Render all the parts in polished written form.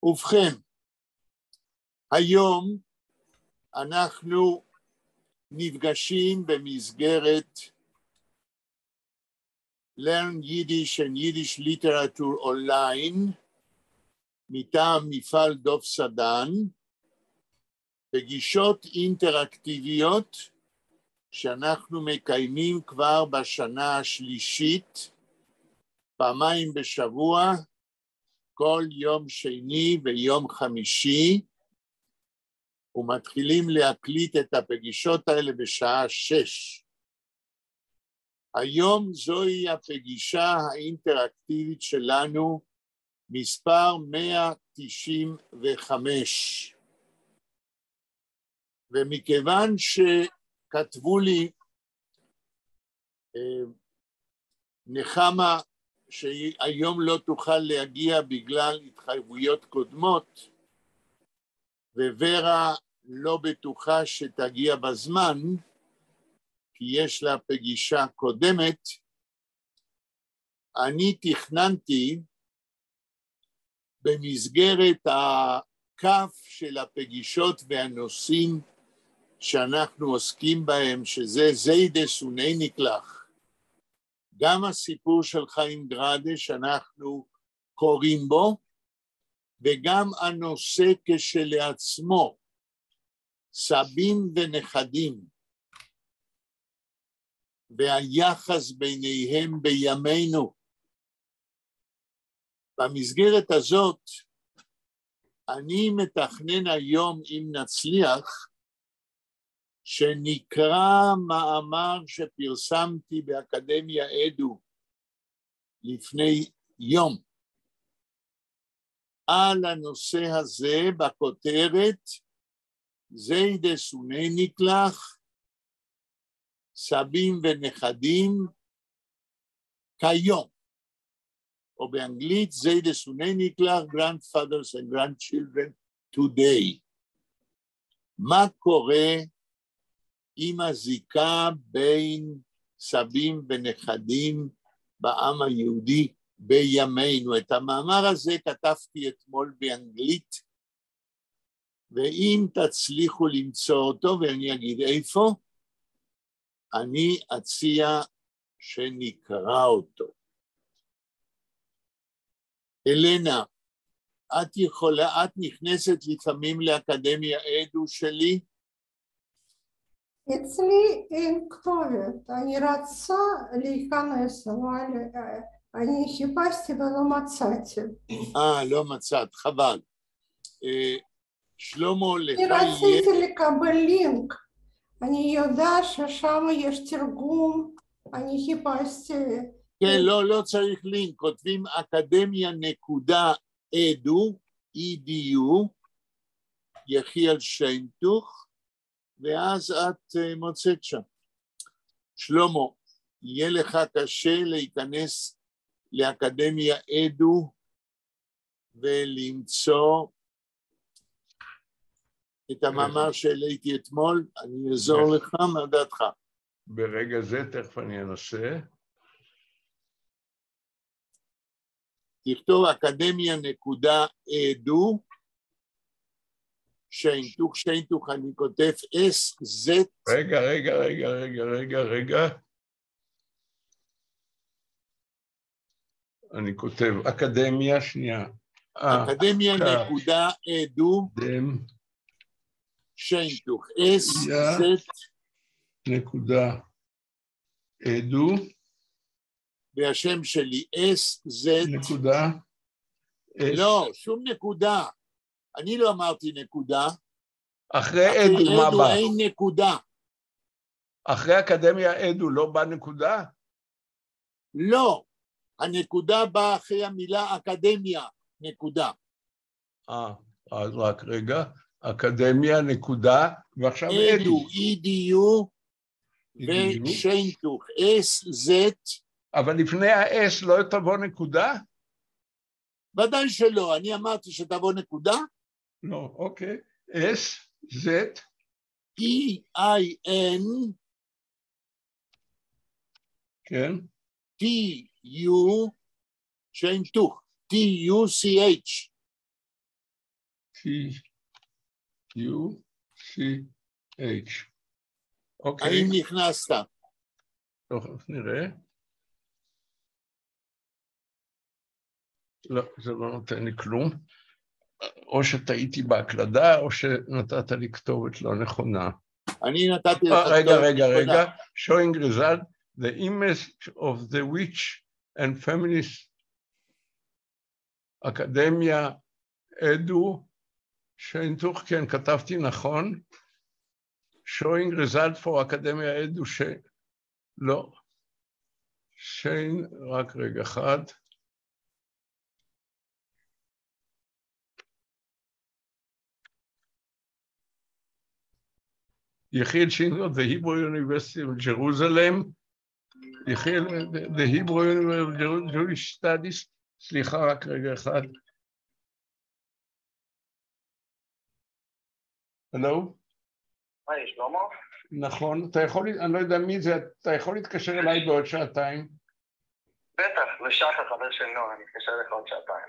ובכן, היום אנחנו נפגשים במסגרת Learn Yiddish and Yiddish Literature Online מטעם מפעל דוב סדן, פגישות אינטראקטיביות שאנחנו מקיימים כבר בשנה השלישית, פעמיים בשבוע, כל יום שני ויום חמישי, ומתחילים להקליט את הפגישות האלה בשעה 6. היום זוהי הפגישה האינטראקטיבית שלנו, מספר 195. ומכיוון שכתבו לי נחמה שהיום לא תוכל להגיע בגלל התחייבויות קודמות, ווורה לא בטוחה שתגיע בזמן, כי יש לה פגישה קודמת, אני תכננתי במסגרת הכף של הפגישות והנושאים שאנחנו עוסקים בהם, שזה זיידס וניניקלח, גם הסיפור של חיים גרדה שאנחנו קוראים בו, וגם הנושא כשלעצמו, סבים ונכדים, והיחס ביניהם בימינו. במסגרת הזאת, אני מתכנן היום, אם נצליח, שנקרא מאמר שפרסמתי באקדמיה אדו לפני יום, על הנושא הזה בכותרת, זיידס וניניקלח, סבים ונכדים, כיום, או באנגלית, זיידס וניניקלח, grandfathers and grandchildren today. מה קורה עם הזיקה בין סבים ונכדים בעם היהודי בימינו? את המאמר הזה כתבתי אתמול באנגלית, ואם תצליחו למצוא אותו, ואני אגיד איפה, אני אציע שנקרא אותו. אלנה, את נכנסת לפעמים לאקדמיה אדו שלי? אצלי אין כתובת, אני רצה להיכנס, אבל אני חיפשתי ולא מצאתי. לא מצאת, חבל. שלמה, לך אני רציתי לקבל לינק, אני יודעת ששם יש תרגום, אני חיפשתי. כן, לא צריך לינק, כותבים אקדמיה.edu, edu, יחיאל שיינטוך, ואז את מוצאת שם. שלמה, יהיה לך קשה להיכנס לאקדמיה אדו ולמצוא את המאמר שהעליתי אתמול, אני אעזור לך, מה דעתך? ברגע זה תכף אני אנסה. תכתוב אקדמיה.edu, שיינטוך, אני כותב SZ. רגע. אני כותב אקדמיה, שנייה. אקדמיה.edu, שיינטוך, SZ.edu, והשם שלי SZ. נקודה. לא, שום נקודה. אני לא אמרתי נקודה. אחרי אדו מה בא? אין נקודה. אחרי אקדמיה אדו לא בא נקודה? לא. הנקודה באה אחרי המילה אקדמיה, נקודה. אז רק רגע. אקדמיה, נקודה, ועכשיו אדו, EDU, ושיינטוך, SZ. אבל לפני ה-S לא תבוא נקודה? ודאי שלא, אני אמרתי שתבוא נקודה. לא, אוקיי. S, Z. E-I-N. כן. T-U, שיינטוך, T-U-C-H. T-U-C-H. אוקיי. האם נכנסת? טוב, נראה. לא, זה לא נותן לי כלום. או שטעיתי בהקלדה, או שנתת לי כתובת לא נכונה. אני נתתי לך כתובת נכונה. רגע. Showing result, the image of the witch and feminist אקדמיה עדו, שיינתוך, כן, כתבתי נכון. Showing result for אקדמיה עדו לא. שיין, רק רגע אחד. יחיל שינדלר, the Hebrew University of Jerusalem, יחיל, the Hebrew University of Jewish Studies, סליחה, רק רגע אחד. הלו? היי, שלמה? נכון, אתה יכול, אני לא יודע מי זה, אתה יכול להתקשר אליי בעוד שעתיים? בטח, לשחר חבר של נועה, אני אתקשר לך עוד שעתיים.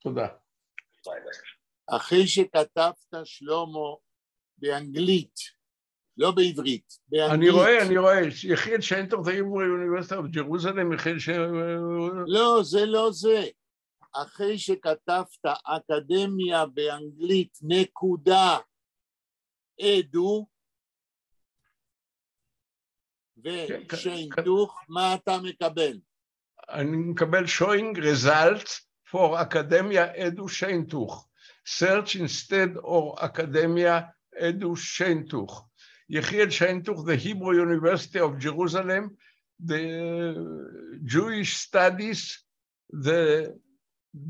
תודה. ביי. אחרי שכתבת שלמה באנגלית, לא בעברית, באנגלית. אני רואה, יחיל שיינטוך the Hebrew University of Jerusalem, יחיל ש... לא, זה לא זה. אחרי שכתבת אקדמיה באנגלית נקודה עדו ושיינטוך, מה אתה מקבל? אני מקבל showing results for אקדמיה עדו שיינטוך. Search instead or אקדמיה עדו שיינטוך. יחיאל שיינטוך, the Hebrew University of Jerusalem, the Jewish Studies, the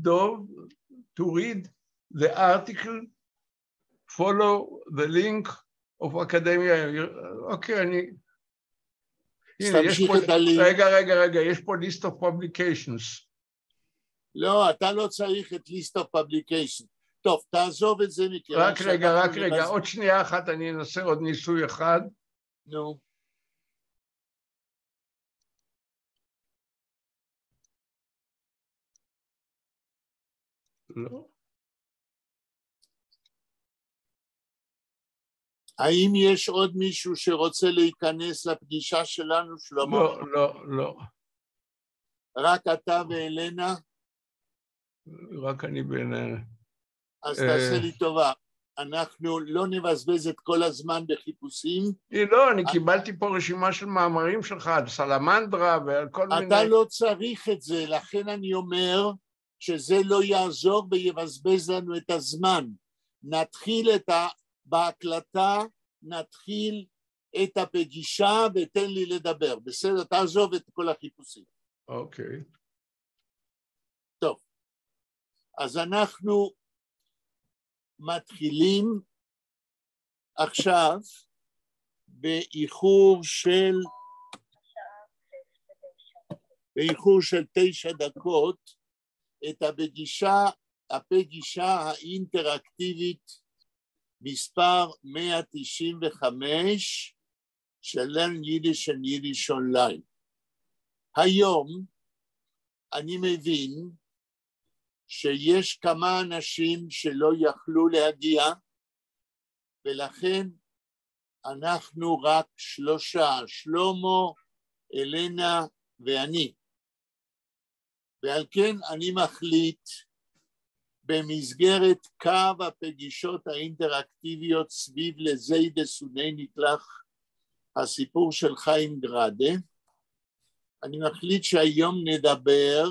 dove, to read the article, follow the link of אקדמיה, אוקיי, אני... תמשיך את הלינק. רגע, יש פה list of publications. לא, אתה לא צריך את list of publications. טוב, תעזוב את זה מכיוון רק רגע, עוד שנייה אחת, אני אנסה עוד ניסוי אחד. נו. לא. האם יש עוד מישהו שרוצה להיכנס לפגישה שלנו, שלמה? לא. רק אתה ואלנה? רק אני ואלנה. אז תעשה לי טובה, אנחנו לא נבזבז את כל הזמן בחיפושים. לא, אני קיבלתי פה רשימה של מאמרים שלך, על סלמנדרה ועל כל מיני... אתה לא צריך את זה, לכן אני אומר שזה לא יעזור ויבזבז לנו את הזמן. נתחיל בהקלטה, נתחיל את הפגישה ותן לי לדבר. בסדר, תעזוב את כל החיפושים. אוקיי. טוב, אז אנחנו מתחילים עכשיו באיחור של 9 דקות את הפגישה האינטראקטיבית מספר 195 של Learn Yiddish and Yiddish Online. היום אני מבין שיש כמה אנשים שלא יכלו להגיע, ולכן אנחנו רק 3, שלמה, אלנה ואני. ועל כן אני מחליט במסגרת קו הפגישות האינטראקטיביות סביב לזיידה סוני נקלח, הסיפור של חיים גרדה, אני מחליט שהיום נדבר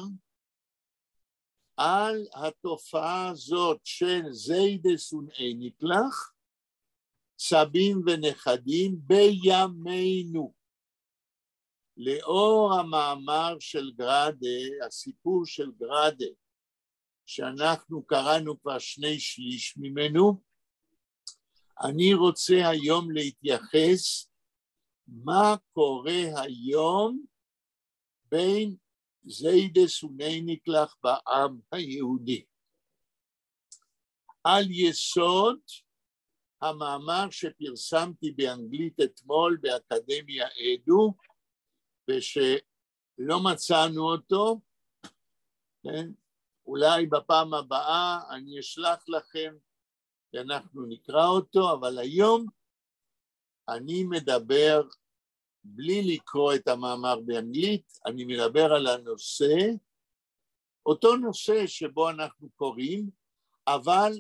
על התופעה הזאת של זיידה סוני נקלח, סבים ונכדים בימינו. לאור המאמר של גרדה, הסיפור של גרדה, שאנחנו קראנו כבר 2/3 ממנו, אני רוצה היום להתייחס מה קורה היום בין זיידה סוני נקלח בעם היהודי. על יסוד המאמר שפרסמתי באנגלית אתמול באקדמיה עדו, ושלא מצאנו אותו, כן? אולי בפעם הבאה אני אשלח לכם ואנחנו נקרא אותו, אבל היום אני מדבר, בלי לקרוא את המאמר באנגלית, אני מדבר על הנושא, אותו נושא שבו אנחנו קוראים, אבל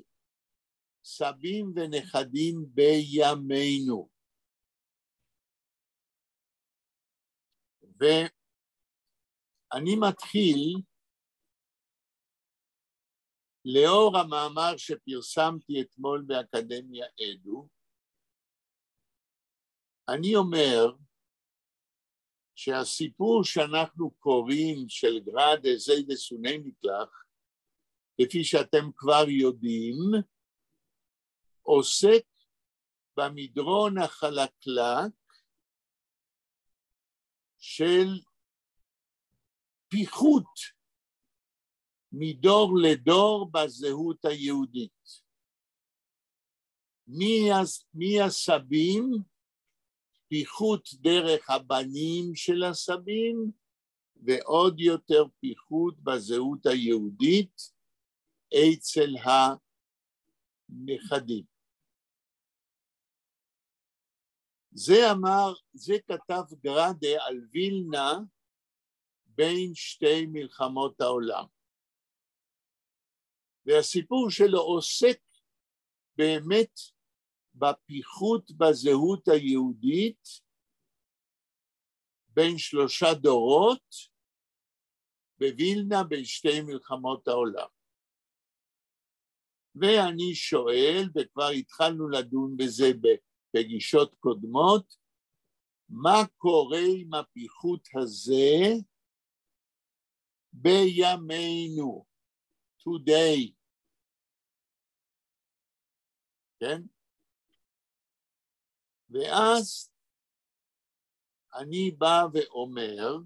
סבים ונכדים בימינו. ואני מתחיל, לאור המאמר שפרסמתי אתמול באקדמיה אדו, אני אומר שהסיפור שאנחנו קוראים של גראדה זיידה סוני מקלח, כפי שאתם כבר יודעים, עוסק במדרון החלקלק של פיחות מדור לדור בזהות היהודית. מי הסבים? פיחות דרך הבנים של הסבים, ועוד יותר פיחות בזהות היהודית אצל הנכדים. זה כתב גראדה על וילנה בין שתי מלחמות העולם. והסיפור שלו עוסק באמת בפיחות בזהות היהודית בין 3 דורות בווילנה בין שתי מלחמות העולם. ואני שואל, וכבר התחלנו לדון בזה בפגישות קודמות, מה קורה עם הפיחות הזה בימינו, today, כן? ואז אני בא ואומר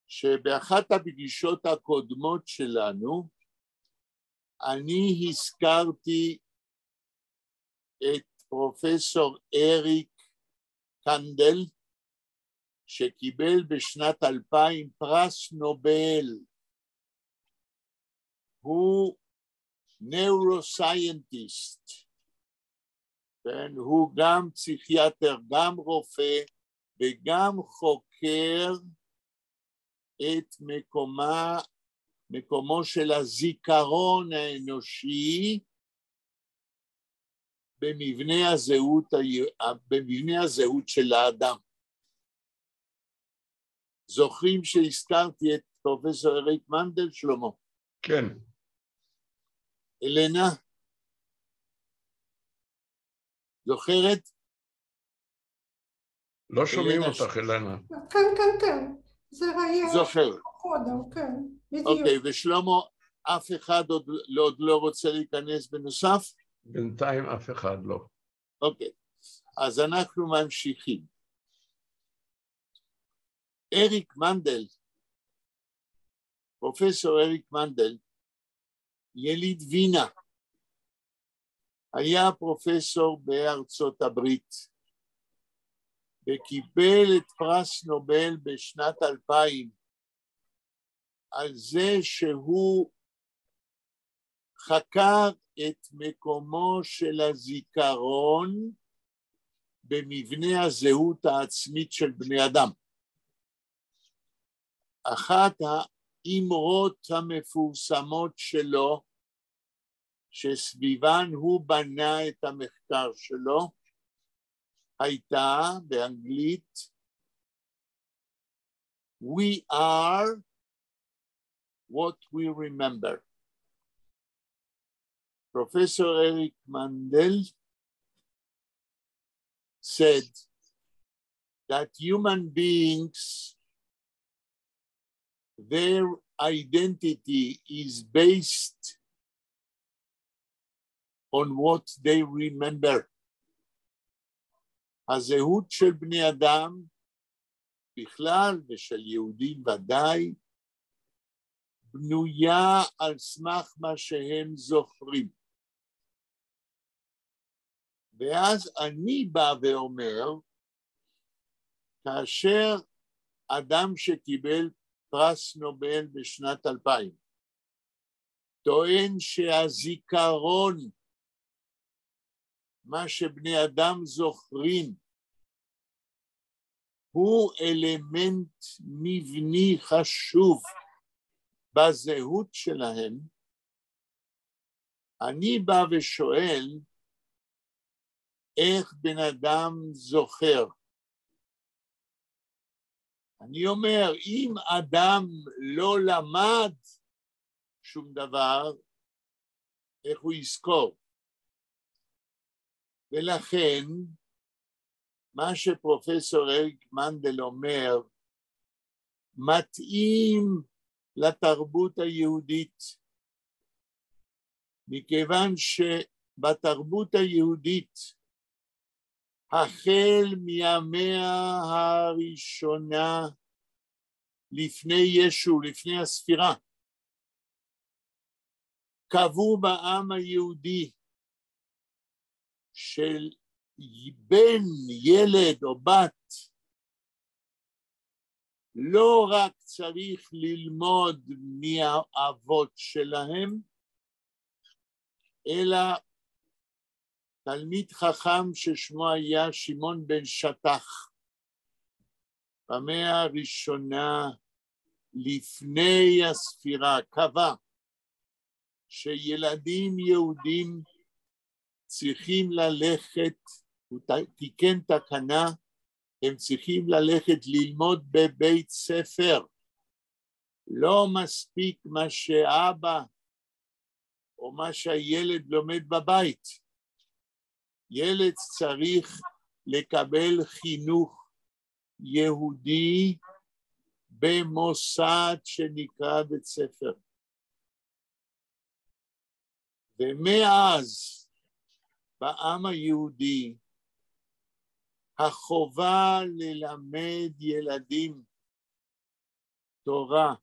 שבאחת הפגישות הקודמות שלנו אני הזכרתי את פרופסור אריק קנדל שקיבל בשנת 2000 פרס נובל. הוא נוירוסיינטיסט, כן? הוא גם פסיכיאטר, גם רופא, וגם חוקר את מקומו של הזיכרון האנושי במבנה הזהות של האדם. זוכרים שהזכרתי את פרופסור אריק מנדל, שלמה? כן. אלנה? זוכרת? לא שומעים אותך, אלנה. כן. זה היה זוכר. קודם, כן, בדיוק. אוקיי, ושלמה, אף אחד עוד לא רוצה להיכנס בנוסף? בינתיים אף אחד לא. אוקיי, אז אנחנו ממשיכים. אריק מנדל, פרופסור אריק מנדל, יליד וינה, היה פרופסור בארצות הברית, וקיבל את פרס נובל בשנת 2000, על זה שהוא חקר את מקומו של הזיכרון במבנה הזהות העצמית של בני אדם. אחת האמרות המפורסמות שלו, שסביבן הוא בנה את המחקר שלו, הייתה באנגלית, We are what we remember. Professor Eric Mandel said that human beings, their identity is based on what they remember. הזהות של בני אדם בכלל ושל יהודים ודאי בנויה על סמך מה שהם זוכרים. ואז אני בא ואומר, כאשר אדם שקיבל פרס נובל בשנת 2000 טוען שהזיכרון, מה שבני אדם זוכרים, הוא אלמנט מבני חשוב בזהות שלהם, אני בא ושואל, איך בן אדם זוכר? אני אומר, אם אדם לא למד שום דבר, איך הוא יזכור? ולכן, מה שפרופסור אריק מנדל אומר, מתאים לתרבות היהודית, מכיוון שבתרבות היהודית, החל מהמאה הראשונה לפני ישו, לפני הספירה, קבעו בעם היהודי של בן, ילד או בת, לא רק צריך ללמוד מהאבות שלהם, אלא תלמיד חכם ששמו היה שמעון בן שטח, במאה הראשונה לפני הספירה, קבע שילדים יהודים צריכים ללכת, הוא תיקן תקנה, הם צריכים ללכת ללמוד בבית ספר, לא מספיק מה שאבא או מה שהילד לומד בבית, ילד צריך לקבל חינוך יהודי במוסד שנקרא בית ספר. ומאז בעם היהודי החובה ללמד ילדים תורה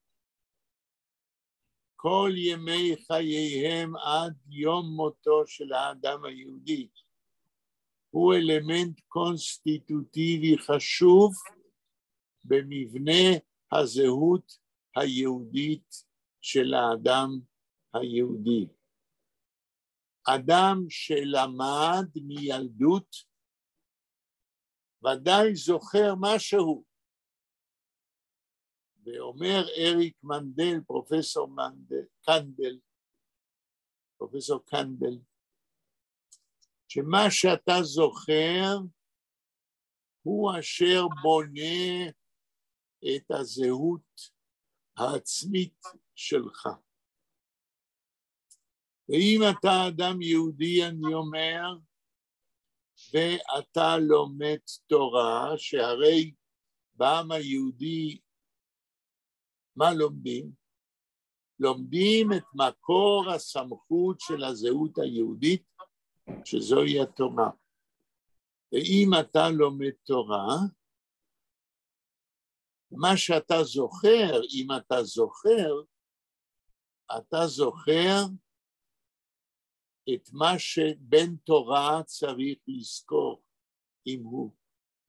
כל ימי חייהם עד יום מותו של האדם היהודי הוא אלמנט קונסטיטוטיבי חשוב במבנה הזהות היהודית של האדם היהודי. אדם שלמד מילדות ודאי זוכר משהו. ואומר אריק מנדל, פרופסור קנדל, שמה שאתה זוכר הוא אשר בונה את הזהות העצמית שלך. ואם אתה אדם יהודי, אני אומר, ואתה לומד תורה, שהרי בעם היהודי, מה לומדים? לומדים את מקור הסמכות של הזהות היהודית, שזוהי התורה. ואם אתה לומד תורה, מה שאתה זוכר, אם אתה זוכר, אתה זוכר את מה שבן תורה צריך לזכור, אם הוא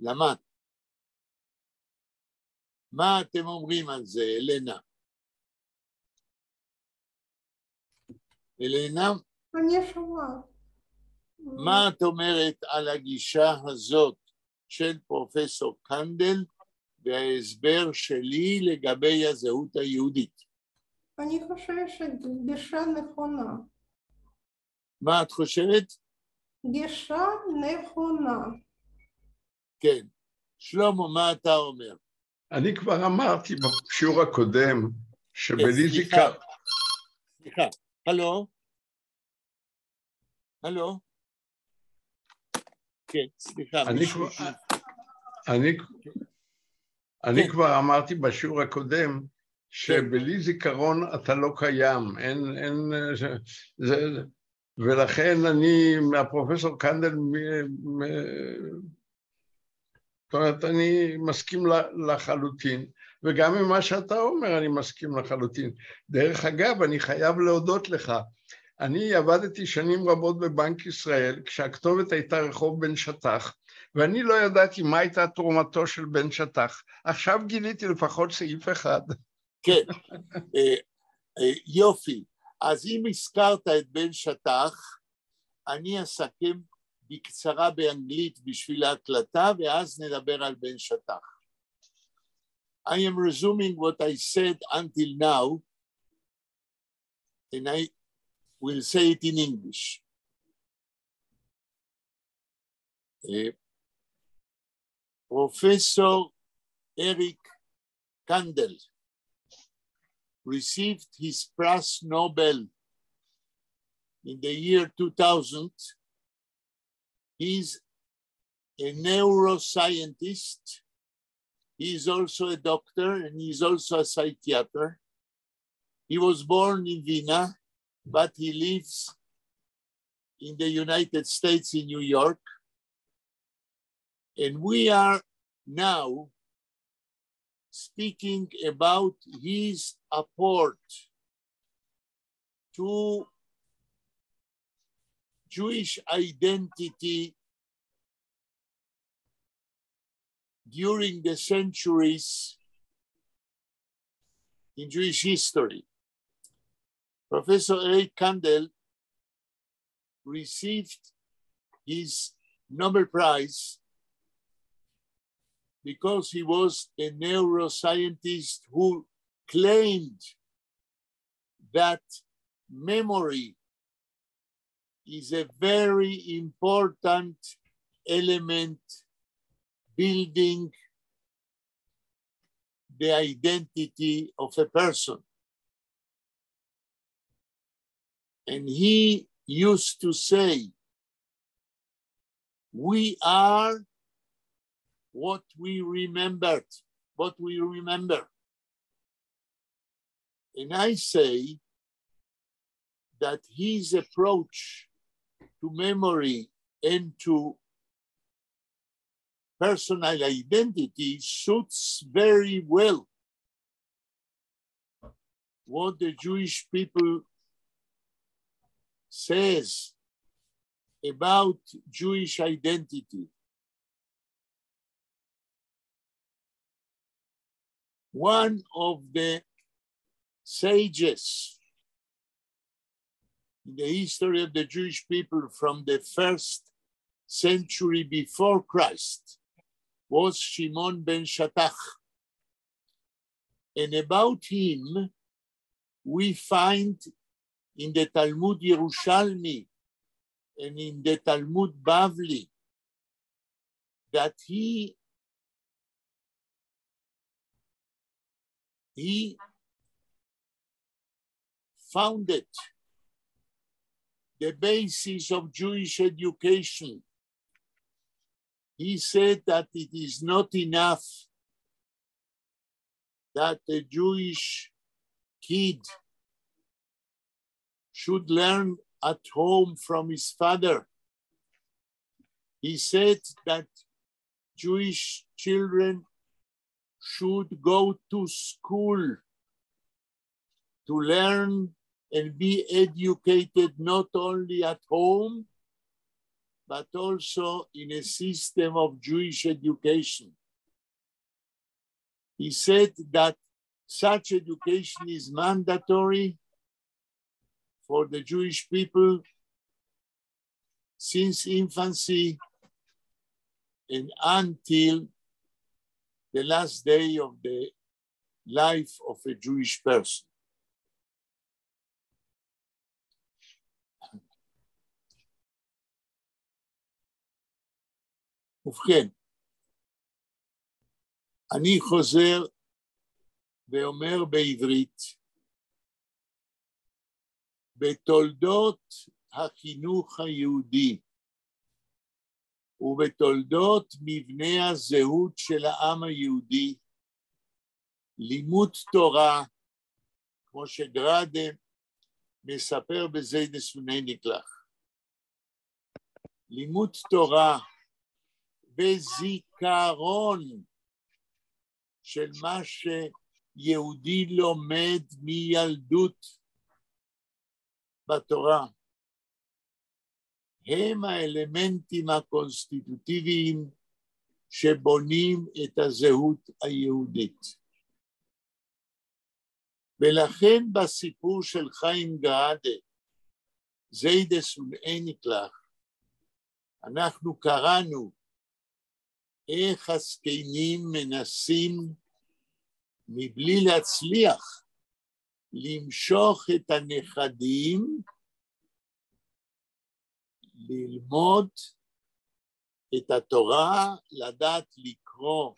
למד. מה אתם אומרים על זה, אלנה? אלנה? אני שומעת. מה את אומרת על הגישה הזאת של פרופסור קנדל וההסבר שלי לגבי הזהות היהודית? אני חושבת שגישה נכונה. מה את חושבת? גישה נכונה. כן. שלמה, מה אתה אומר? אני כבר אמרתי בשיעור הקודם שבלי זיכרון... סליחה, הלו? הלו? כן, סליחה. אני כבר אמרתי בשיעור הקודם שבלי זיכרון אתה לא קיים, ולכן מהפרופסור קנדל, זאת אומרת, אני מסכים לחלוטין, וגם ממה שאתה אומר אני מסכים לחלוטין. דרך אגב, אני חייב להודות לך, אני עבדתי שנים רבות בבנק ישראל, כשהכתובת הייתה רחוב בן שטח, ואני לא ידעתי מה הייתה תרומתו של בן שטח. עכשיו גיליתי לפחות סעיף אחד. כן, יופי. אז אם הזכרת את בן שטח, אני אסכם בקצרה באנגלית בשביל ההקלטה, ואז נדבר על בן שטח. I am resuming what I said until now, and I will say it in English. Professor Eric Kandel received his Prize Nobel in the year 2000. He's a neuroscientist. He's also a doctor and he's also a psychiatrist. He was born in Vienna, but he lives in the United States in New York. And we are now speaking about his apport to Jewish identity during the centuries in Jewish history. Professor Eric Kandel received his Nobel Prize because he was a neuroscientist who claimed that memory is a very important element building the identity of a person. And he used to say, we are what we remembered, what we remember. And I say that his approach to memory and to personal identity suits very well what the Jewish people says about Jewish identity. One of the sages in the history of the Jewish people from the 1st century before Christ was Shimon ben Shattach. And about him, we find in the Talmud Yerushalmi and in the Talmud Bavli that he founded the basis of Jewish education. He said that it is not enough that a Jewish kid should learn at home from his father. He said that Jewish children should go to school to learn and be educated not only at home, but also in a system of Jewish education. He said that such education is mandatory for the Jewish people since infancy and until the last day of the life of a Jewish person. ובכן, אני חוזר ואומר בעברית, בתולדות החינוך היהודי ובתולדות מבנה הזהות של העם היהודי, לימוד תורה, כמו שגראדה מספר בזיידס וניניקלח, לימוד תורה וזיכרון של מה שיהודי לומד מילדות בתורה, הם האלמנטים הקונסטיטוטיביים שבונים את הזהות היהודית. ולכן בסיפור של חיים גראדה, זיידס ולאניקלח, אנחנו קראנו איך הזקנים מנסים מבלי להצליח למשוך את הנכדים ללמוד את התורה, לדעת לקרוא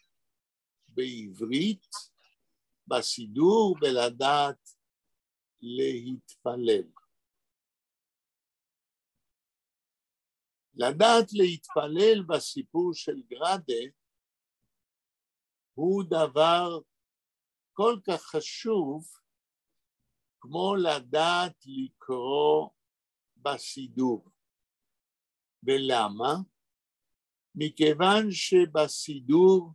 בעברית, בסידור, ולדעת להתפלל. לדעת להתפלל בסיפור של גראדה הוא דבר כל כך חשוב כמו לדעת לקרוא בסידור. ולמה? מכיוון שבסידור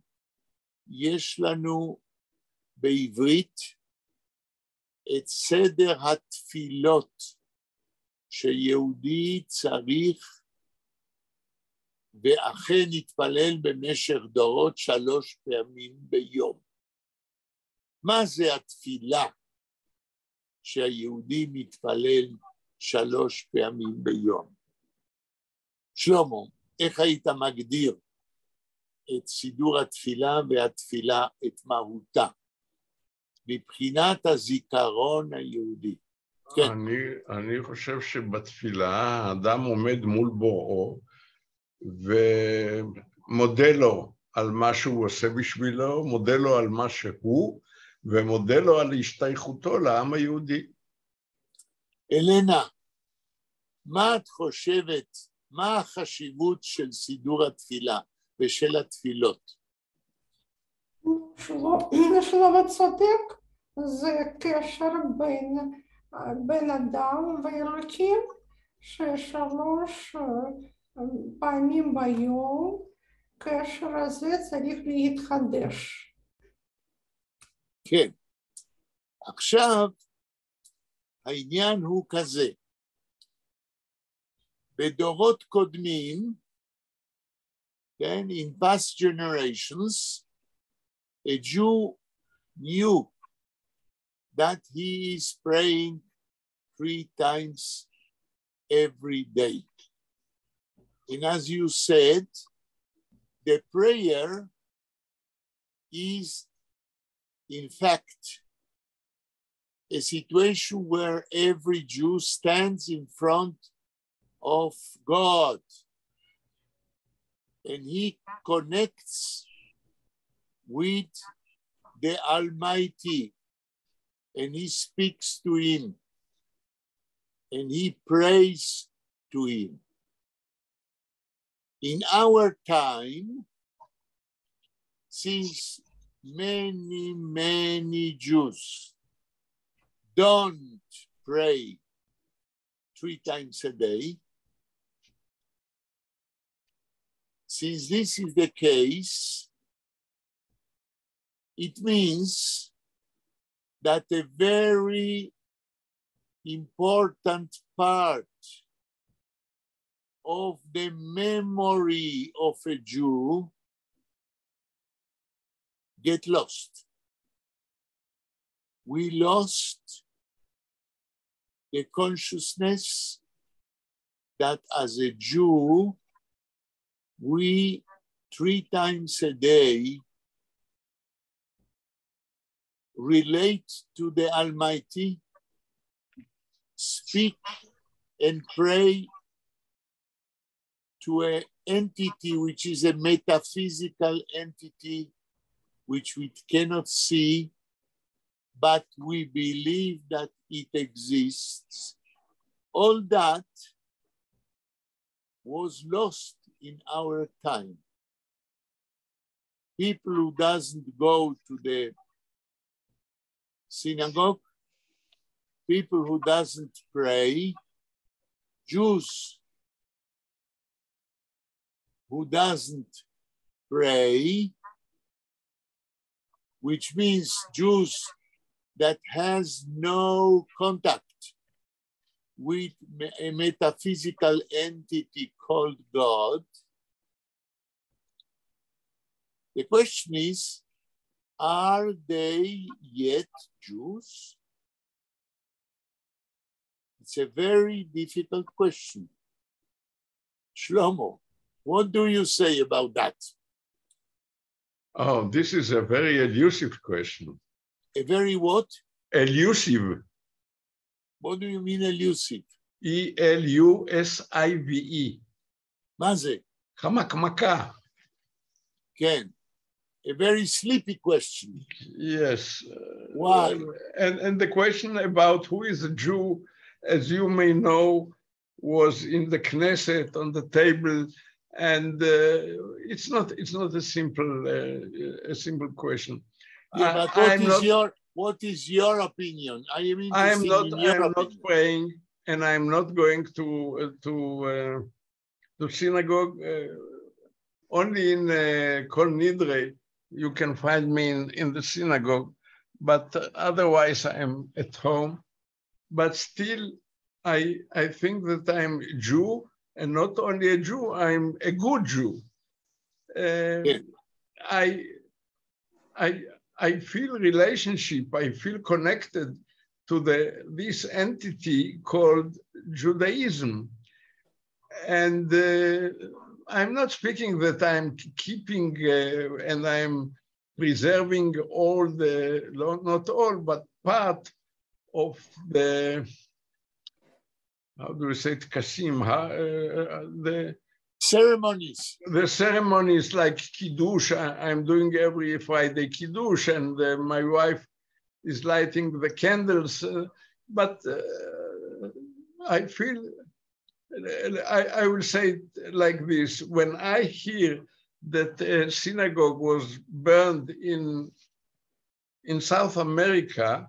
יש לנו בעברית את סדר התפילות שיהודי צריך ואכן יתפלל במשך דורות 3 פעמים ביום. מה זה התפילה שהיהודי מתפלל 3 פעמים ביום? שלמה, איך היית מגדיר את סידור התפילה והתפילה את מהותה מבחינת הזיכרון היהודי? כן. אני חושב שבתפילה האדם עומד מול בוראו ומודה לו על מה שהוא עושה בשבילו, מודה לו על מה שהוא, ומודה לו על השתייכותו לעם היהודי. אלנה, מה את חושבת, מה החשיבות של סידור התפילה ושל התפילות? שלמה צודק, זה קשר בין אדם ואלוקים, ש3 פעמים ביום הקשר הזה צריך להתחדש. כן. עכשיו העניין הוא כזה, בדורות קודמים, כן, in past generations, a Jew knew that he is praying 3 times every day. And as you said, the prayer is in fact a situation where every Jew stands in front of God and he connects with the Almighty and he speaks to him and he prays to him. In our time, since many Jews don't pray 3 times a day, since this is the case, it means that a very important part of the memory of a Jew get lost. We lost the consciousness that as a Jew, we 3 times a day relate to the Almighty, speak and pray to an entity which is a metaphysical entity which we cannot see, but we believe that it exists. All that was lost in our time. People who doesn't go to the synagogue, people who doesn't pray, Jews who doesn't pray, which means Jews that has no contact with a metaphysical entity called God. The question is, are they yet Jews? It's a very difficult question. Shlomo, what do you say about that? Oh, this is a very elusive question. A very what? Elusive. What do you mean elusive? E-L-U-S-I-V-E. מה זה? חמקמקה. כן. A very sleepy question. Yes. Why? And the question about who is a Jew, as you may know, was in the Knesset on the table, and it's not a simple question. Yeah, but what is your opinion? I am interested in your opinion. Not praying, and I'm not going to synagogue. Only in Kol Nidre you can find me in the synagogue, but otherwise I am at home. But still, I think that I'm a Jew, and not only a Jew, I'm a good Jew. Yeah. I feel relationship, I feel connected to this entity called Judaism. And I'm not speaking that I'm keeping and I'm preserving all not all, but part of the, how do we say it, Kasim, the ceremonies. The ceremonies like Kiddush, I'm doing every Friday Kiddush, and my wife is lighting the candles. But I feel, I will say it like this, when I hear that a synagogue was burned in South America,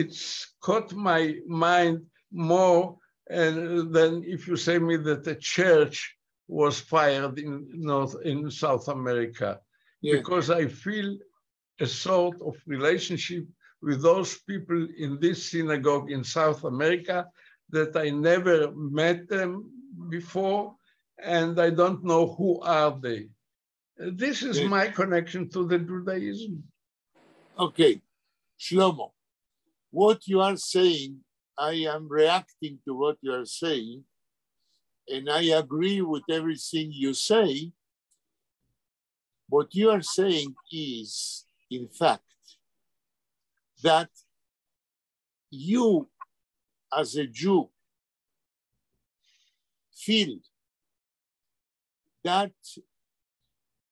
it's caught my mind more than if you say me that a church was fired in South America. Yeah. Because I feel a sort of relationship with those people in this synagogue in South America that I never met them before, and I don't know who are they. This is my connection to the Judaism. Okay, Shlomo, what you are saying, I am reacting to what you are saying, and I agree with everything you say. What you are saying is, in fact, that you, as a Jew, feel that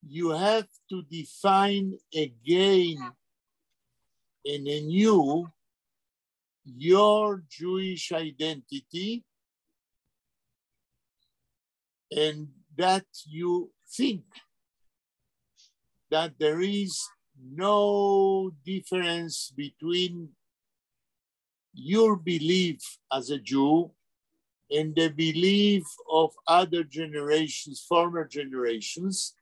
you have to define again and anew your Jewish identity, and that you think that there is no difference between your belief as a Jew and the belief of other generations, former generations,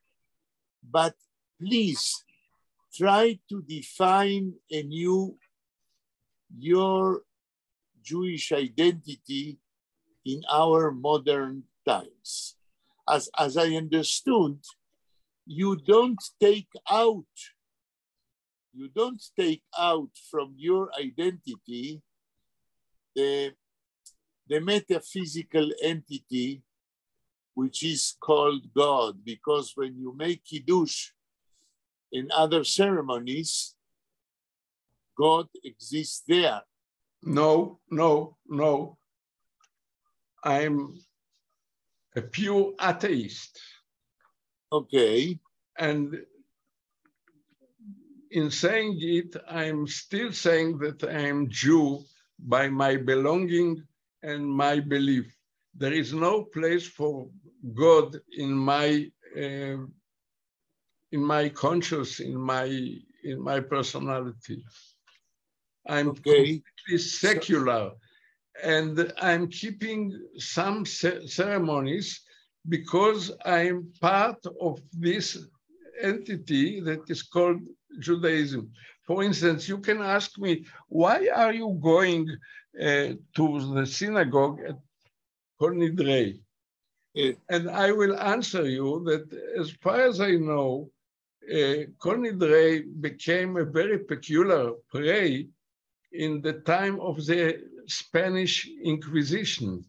but please try to define anew your Jewish identity in our modern times. As I understood, you don't take out from your identity the metaphysical entity which is called God, because when you make Kiddush in other ceremonies, God exists there. No. I'm a pure atheist. Okay. And in saying it, I'm still saying that I am Jew by my belonging and my belief. There is no place for God in my conscience, in my personality. I'm completely secular, and I'm keeping some ceremonies because I'm part of this entity that is called Judaism. For instance, you can ask me, why are you going to the synagogue at Kol Nidre? Yeah. And I will answer you that as far as I know, Kol Nidre became a very peculiar prayer in the time of the Spanish Inquisition,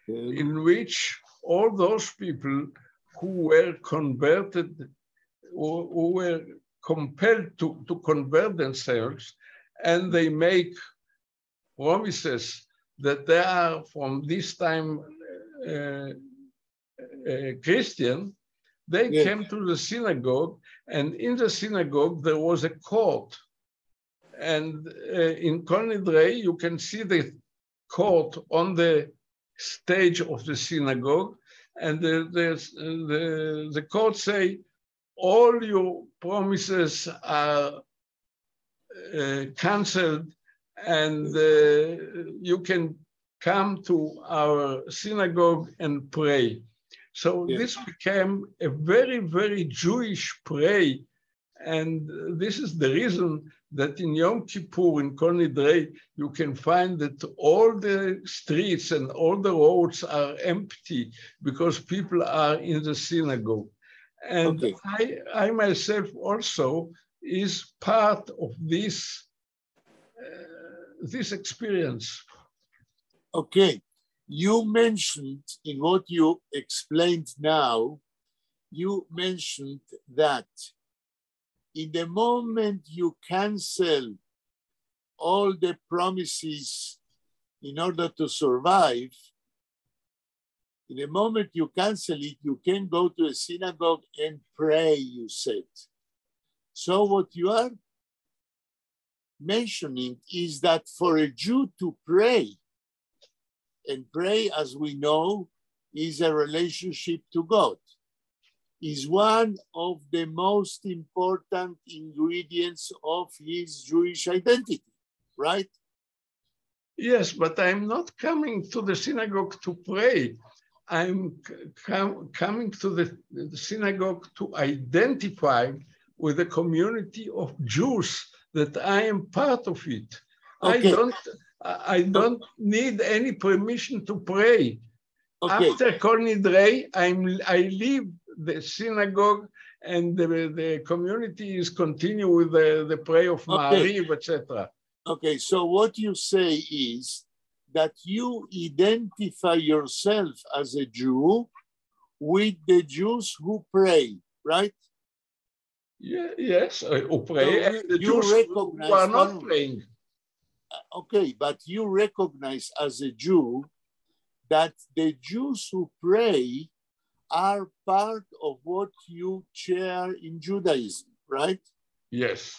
in which all those people who were converted, who were compelled to convert themselves, and they make promises that they are from this time Christian, they came to the synagogue, and in the synagogue there was a court. And in Kol Nidrei, you can see the court on the stage of the synagogue, and the court say, all your promises are canceled, and you can come to our synagogue and pray. So this became a very, very Jewish prayer. And this is the reason that in Yom Kippur, in Kol Nidrei, you can find that all the streets and all the roads are empty because people are in the synagogue. And I myself also is part of this, this experience. Okay, you mentioned in what you explained now, you mentioned that in the moment you cancel all the promises in order to survive, in the moment you cancel it, you can go to a synagogue and pray, you said. So what you are mentioning is that for a Jew to pray, and pray, as we know, is a relationship to God, is one of the most important ingredients of his Jewish identity, right? Yes, but I'm not coming to the synagogue to pray. I'm coming to the synagogue to identify with the community of Jews that I am part of it. Okay. I don't need any permission to pray. Okay. After Kol Nidrei, I leave the synagogue, and the community is continue with the prayer of Ma'ariv, etc. Okay, so what you say is that you identify yourself as a Jew with the Jews who pray, right? Yeah, yes, who pray, so and the Jews who are not praying. Okay, but you recognize as a Jew that the Jews who pray are part of what you share in Judaism, right? Yes.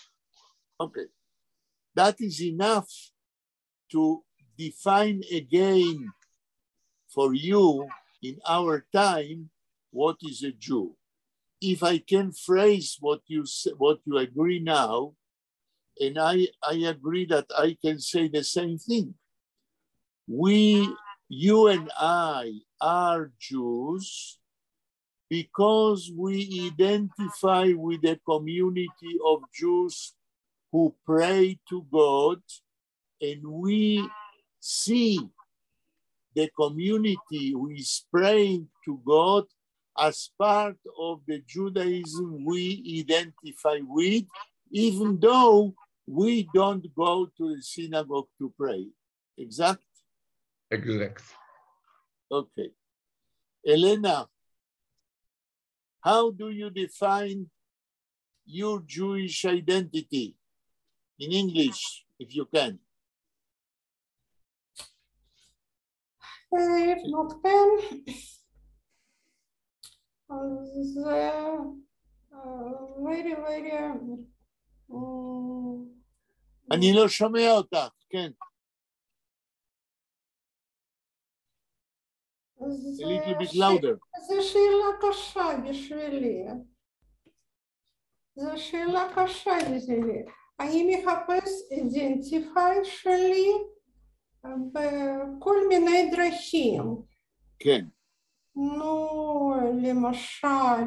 Okay. That is enough to define again for you in our time what is a Jew. If I can phrase what you agree now, and I agree that I can say the same thing. You and I are Jews because we identify with the community of Jews who pray to God, and we see the community who is praying to God as part of the Judaism we identify with, even though we don't go to the synagogue to pray. Exact? Exact. Okay. Elena, how do you define your Jewish identity in English, if you can? If not can, very, very... אני לא שומע אותך, כן. A little bit louder. זו שאלה קשה בשבילי. זו שאלה קשה בשבילי. אני מחפש אידנטיפיי שלי בכל מיני דרכים. כן. נו, למשל,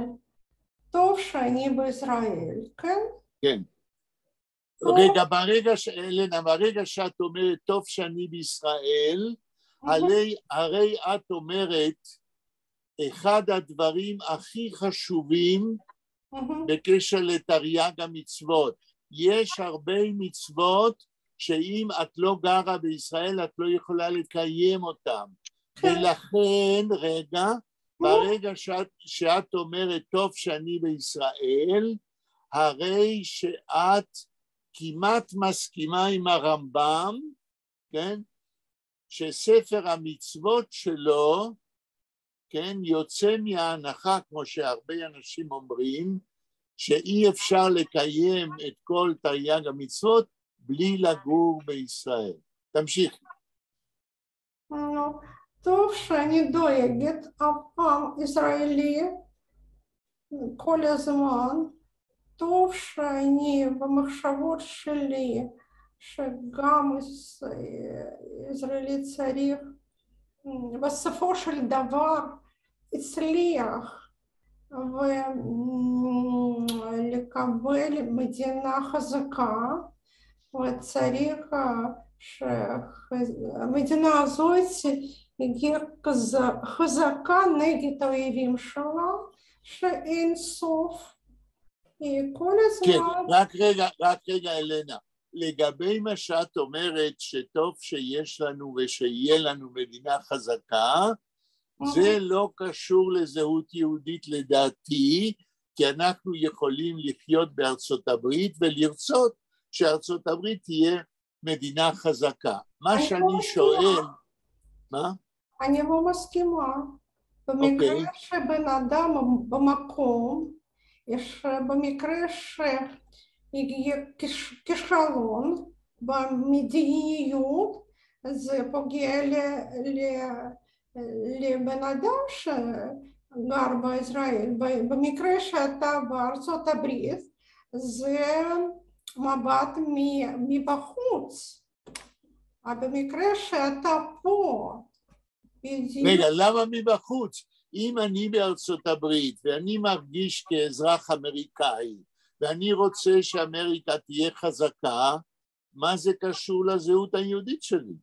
טוב שאני בישראל, כן? כן. רגע, ברגע שאת אומרת, טוב שאני בישראל, הרי את אומרת, אחד הדברים הכי חשובים בקשר לתרי"ג המצוות. יש הרבה מצוות שאם את לא גרה בישראל, את לא יכולה לקיים אותם. ולכן, ברגע שאת אומרת, טוב שאני בישראל, הרי שאת כמעט מסכימה עם הרמב"ם, כן? שספר המצוות שלו, כן, יוצא מההנחה, כמו שהרבה אנשים אומרים, שאי אפשר לקיים את כל תרי"ג המצוות בלי לגור בישראל. תמשיך. טוב שאני דואגת עם ישראלי כל הזמן, טוב שאני במחשבות שלי שגם ישראלי צריך בסופו של דבר הצליח ולקבל מדינה חזקה, וצריך שהמדינה הזאת תהיה חזקה נגד האויבים שלה, שאין סוף. כל הזמן... כן, רק רגע אלנה, לגבי מה שאת אומרת שטוב שיש לנו ושיהיה לנו מדינה חזקה, זה לא קשור לזהות יהודית לדעתי, כי אנחנו יכולים לחיות בארצות הברית ולרצות שארצות הברית תהיה מדינה חזקה. מה שאני שואל... מה? אני לא מסכימה. במקרה שבן אדם במקום, במקרה שיהיה כישלון במדיניות, זה פוגע לבן אדם שגר בישראל. במקרה שאתה בארצות הברית, זה מבט מבחוץ. אבל במקרה שאתה פה... רגע, למה מבחוץ? אם אני בארצות הברית ואני מרגיש כאזרח אמריקאי ואני רוצה שאמריקה תהיה חזקה, מה זה קשור לזהות היהודית שלי?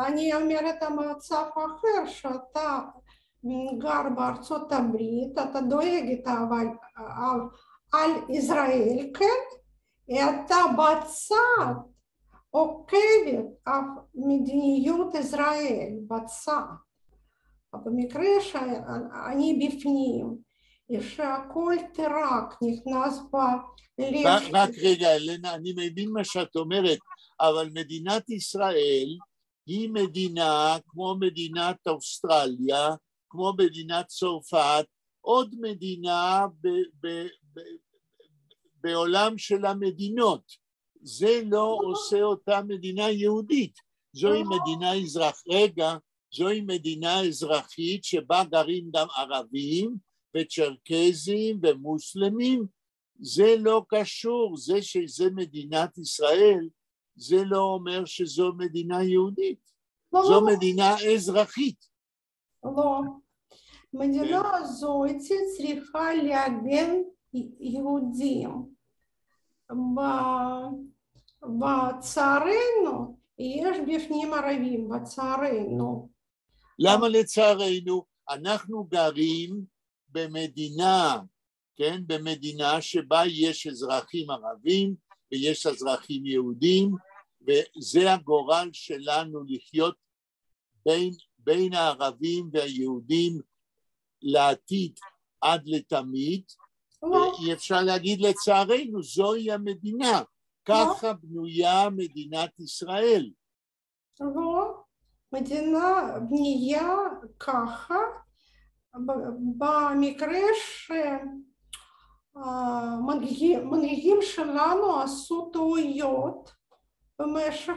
אני אומרת המצב אחר, שאתה גר בארצות הברית, אתה דואגת על ישראל, כן? אתה בצד עוקבת על מדיניות ישראל, בצד. במקרה שאני בפנים, שהכל טרק נכנס בלב... רק רגע, אלנה, אני מבין מה שאת אומרת, אבל מדינת ישראל היא מדינה כמו מדינת אוסטרליה, כמו מדינת צרפת, עוד מדינה בעולם של המדינות. זה לא עושה אותה מדינה יהודית. זוהי מדינה זוהי מדינה אזרחית שבה גרים גם ערבים וצ'רקזים ומוסלמים. זה לא קשור, זה שזה מדינת ישראל, זה לא אומר שזו מדינה יהודית. זו מדינה אזרחית. לא. מדינה הזאת צריכה להגן יהודים. בצערנו יש בפנים ערבים, בצערנו. למה לצערנו? אנחנו גרים במדינה, כן? במדינה שבה יש אזרחים ערבים ויש אזרחים יהודים, וזה הגורל שלנו לחיות בין הערבים והיהודים לעתיד עד לתמיד, ואי אפשר להגיד לצערנו, זוהי המדינה, ככה בנויה מדינת ישראל. לא, מדינה בנייה ככה, במקרה שמנהיגים שלנו עשו טעויות במשך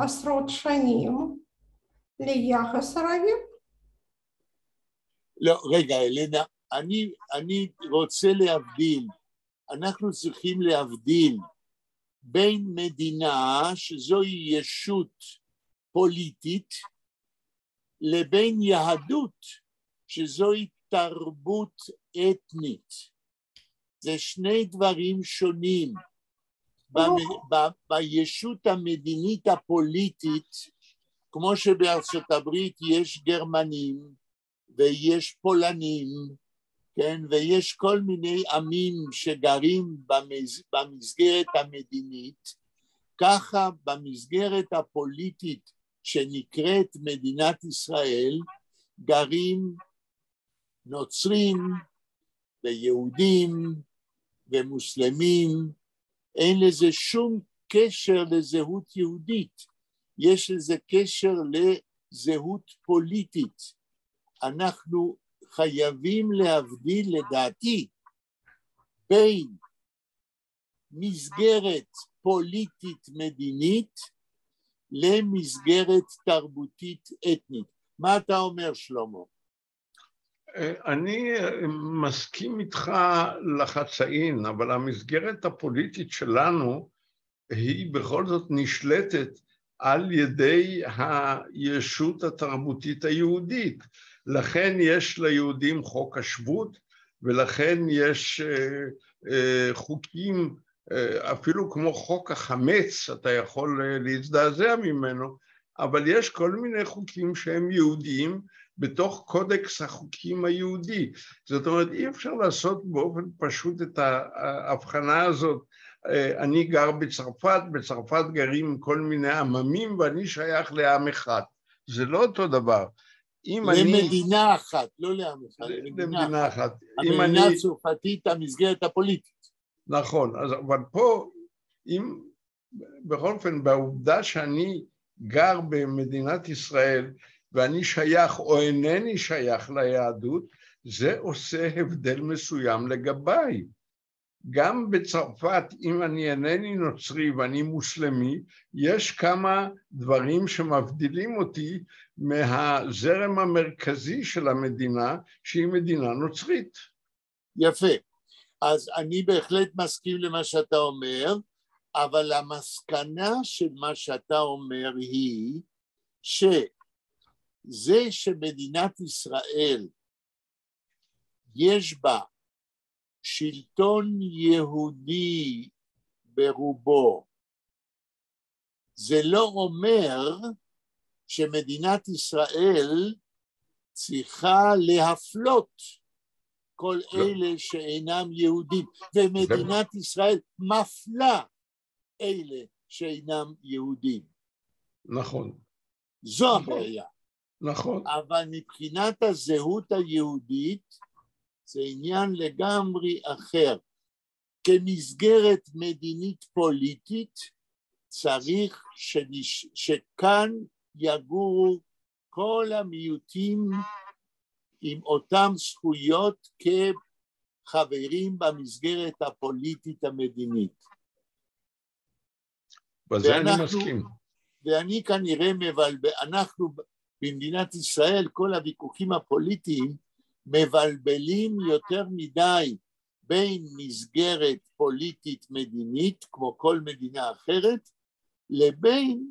עשרות שנים ליחס ערבים. לא, רגע, אלנה, אני רוצה להבדיל, אנחנו צריכים להבדיל בין מדינה שזוהי ישות פוליטית לבין יהדות שזוהי תרבות אתנית. זה שני דברים שונים. בישות המדינית הפוליטית, כמו שבארצות הברית יש גרמנים ויש פולנים, כן, ויש כל מיני עמים שגרים במסגרת המדינית, ככה במסגרת הפוליטית שנקראת מדינת ישראל, גרים נוצרים ויהודים ומוסלמים, אין לזה שום קשר לזהות יהודית, יש לזה קשר לזהות פוליטית. אנחנו חייבים להבדיל לדעתי בין מסגרת פוליטית מדינית למסגרת תרבותית אתנית. מה אתה אומר, שלמה? אני מסכים איתך לחצאין, אבל המסגרת הפוליטית שלנו היא בכל זאת נשלטת על ידי הישות התרבותית היהודית. לכן יש ליהודים חוק השבות, ולכן יש חוקים, אפילו כמו חוק החמץ, אתה יכול להזדעזע ממנו, אבל יש כל מיני חוקים שהם יהודיים בתוך קודקס החוקים היהודי. זאת אומרת, אי אפשר לעשות באופן פשוט את ההבחנה הזאת. אני גר בצרפת, בצרפת גרים כל מיני עממים, ואני שייך לעם אחד. זה לא אותו דבר. למדינה אחת, לא לעם אחד, למדינה אחת. המדינה הצרפתית, המסגרת הפוליטית. נכון, אבל פה, בכל אופן, בעובדה שאני גר במדינת ישראל, ואני שייך או אינני שייך ליהדות, זה עושה הבדל מסוים לגביי. גם בצרפת, אם אני אינני נוצרי ואני מוסלמי, יש כמה דברים שמבדילים אותי מהזרם המרכזי של המדינה, שהיא מדינה נוצרית. יפה. אז אני בהחלט מסכים למה שאתה אומר, אבל המסקנה של מה שאתה אומר היא שזה שמדינת ישראל יש בה שלטון יהודי ברובו, זה לא אומר שמדינת ישראל צריכה להפלות כל אלה שאינם יהודים, ומדינת ישראל מפלה אלה שאינם יהודים. נכון. זו הבעיה. נכון. אבל מבחינת הזהות היהודית, זה עניין לגמרי אחר. כמסגרת מדינית פוליטית, צריך שכאן יגורו כל המיעוטים עם אותם זכויות כחברים במסגרת הפוליטית המדינית. בזה אני מסכים. ואני כנראה מבלבל, אנחנו במדינת ישראל, כל הוויכוחים הפוליטיים מבלבלים יותר מדי בין מסגרת פוליטית מדינית, כמו כל מדינה אחרת, לבין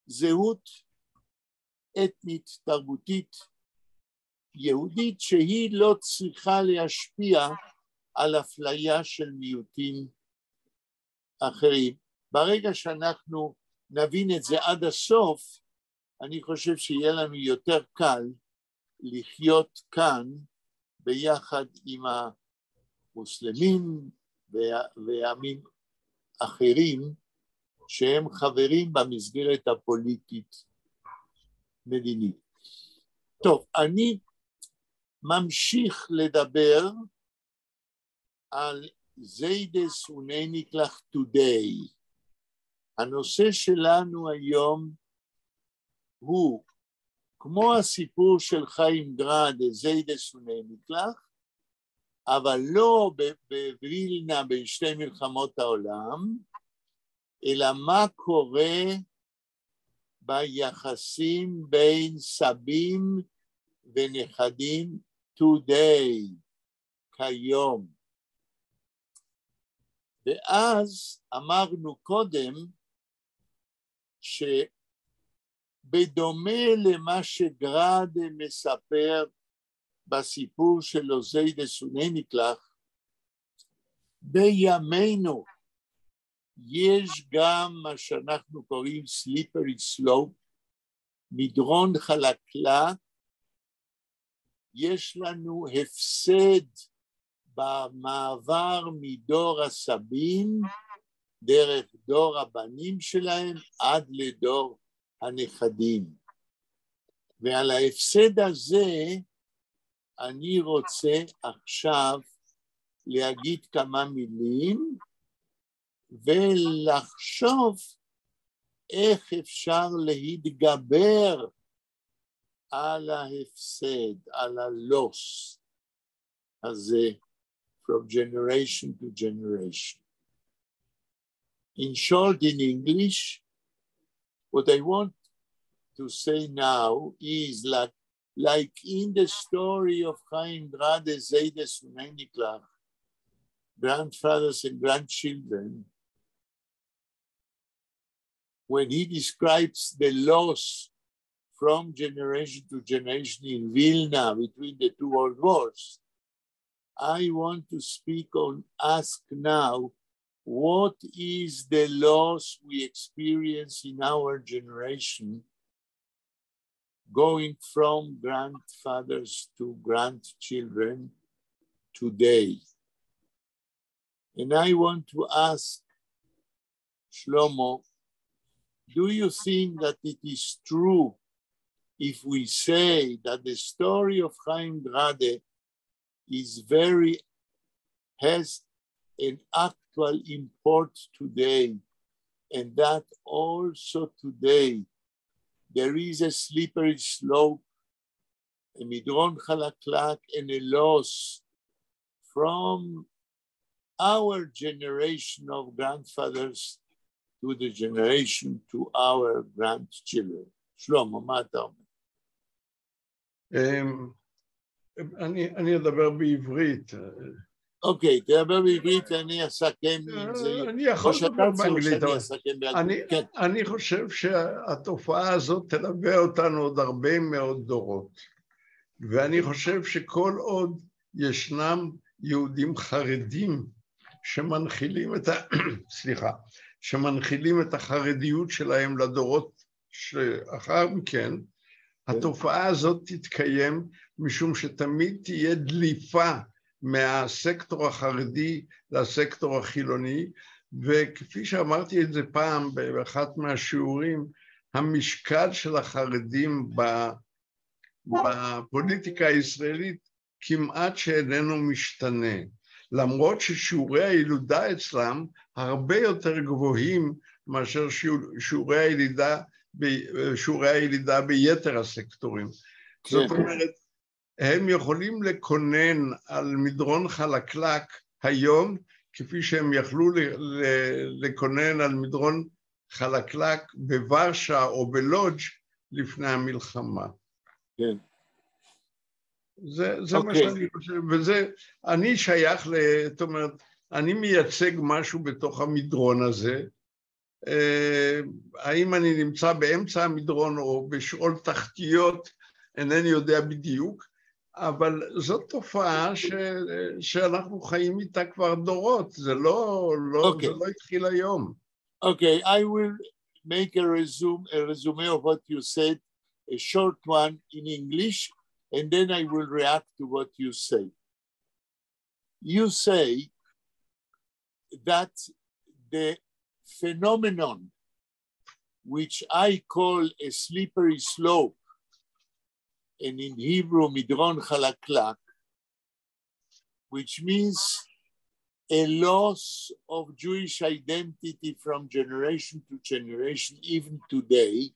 זהות אתנית, תרבותית, יהודית, שהיא לא צריכה להשפיע על אפליה של מיעוטים אחרים. ברגע שאנחנו נבין את זה עד הסוף, אני חושב שיהיה לנו יותר קל לחיות כאן ביחד עם המוסלמים ועמים אחרים שהם חברים במסגרת הפוליטית מדינית. טוב, אני ממשיך לדבר על זיידס ונניגלח today. הנושא שלנו היום הוא כמו הסיפור של חיים גרד, זיידס ונניגלח, אבל לא בווילנה בין שתי מלחמות העולם, אלא מה קורה ביחסים בין סבים ונכדים today, כיום. ואז אמרנו קודם שבדומה למה שגרד מספר בסיפור שלו זיידס ונניגלח, בימינו יש גם מה שאנחנו קוראים slippery slope, מדרון חלקלק, יש לנו הפסד במעבר מדור הסבים דרך דור הבנים שלהם עד לדור הנכדים. ועל ההפסד הזה אני רוצה עכשיו להגיד כמה מילים ולחשוב איך אפשר להתגבר על ההפסד, על הלוס הזה, from generation to generation. In short, in English, what I want to say now is like in the story of Chaim Grade, Zaydes Uneniklach, grandfathers and grandchildren, when he describes the loss from generation to generation in Vilna between the two world wars, I want to ask now, what is the loss we experience in our generation going from grandfathers to grandchildren today? And I want to ask Shlomo, do you think that it is true if we say that the story of Chaim Grade has an actual import today, and that also today there is a slippery slope, a midron chalaklak, and a loss from our generation of grandfathers to the generation to our grandchildren. Shlomo, מה אתה אומר? אני אדבר בעברית. אוקיי, תדבר בעברית ואני אסכם עם זה. אני יכול לדבר באנגלית, אני חושב שהתופעה הזאת תלווה אותנו עוד הרבה מאוד דורות, ואני חושב שכל עוד ישנם יהודים חרדים שמנחילים את החרדיות שלהם לדורות שאחר מכן, התופעה הזאת תתקיים משום שתמיד תהיה דליפה מהסקטור החרדי לסקטור החילוני, וכפי שאמרתי את זה פעם באחת מהשיעורים, המשקל של החרדים בפוליטיקה הישראלית כמעט שאיננו משתנה, למרות ששיעורי הילודה אצלם הרבה יותר גבוהים מאשר שיעורי הילידה ביתר הסקטורים. זאת אומרת, הם יכולים לקונן על מדרון חלקלק היום, כפי שהם יכלו לקונן על מדרון חלקלק בוורשה או בלודג' לפני המלחמה. כן. זה מה שאני חושב, וזה, אני שייך זאת אומרת, אני מייצג משהו בתוך המדרון הזה, האם אני נמצא באמצע המדרון או בשאול תחתיות, אינני יודע בדיוק, אבל זאת תופעה שאנחנו חיים איתה כבר דורות, זה לא התחיל היום. Okay, I will make a resume of what you said, a short one in English, and then I will react to what you say. You say that the phenomenon which I call a slippery slope, and in Hebrew, midron chalaklak, which means a loss of Jewish identity from generation to generation, even today.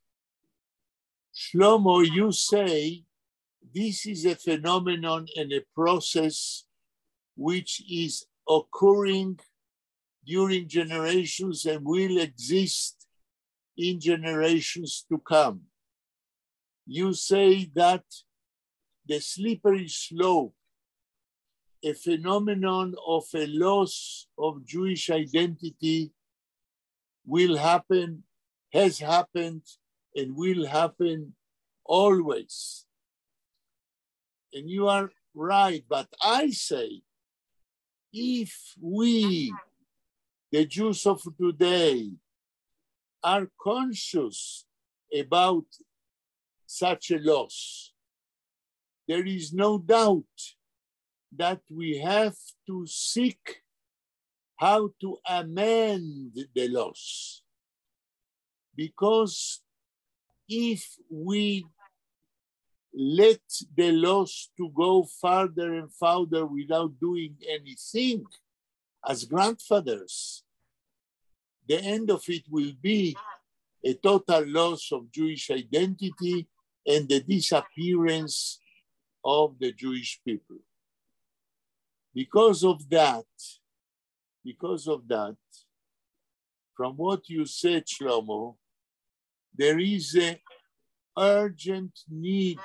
Shlomo, you say this is a phenomenon and a process which is occurring during generations and will exist in generations to come. You say that the slippery slope, a phenomenon of a loss of Jewish identity, will happen, has happened, and will happen always. And you are right, but I say, if we, the Jews of today, are conscious about such a loss, there is no doubt that we have to seek how to amend the loss. Because if we let the loss to go farther and farther without doing anything as grandfathers, the end of it will be a total loss of Jewish identity and the disappearance of the Jewish people. Because of that, from what you said, Shlomo, there is an urgent need,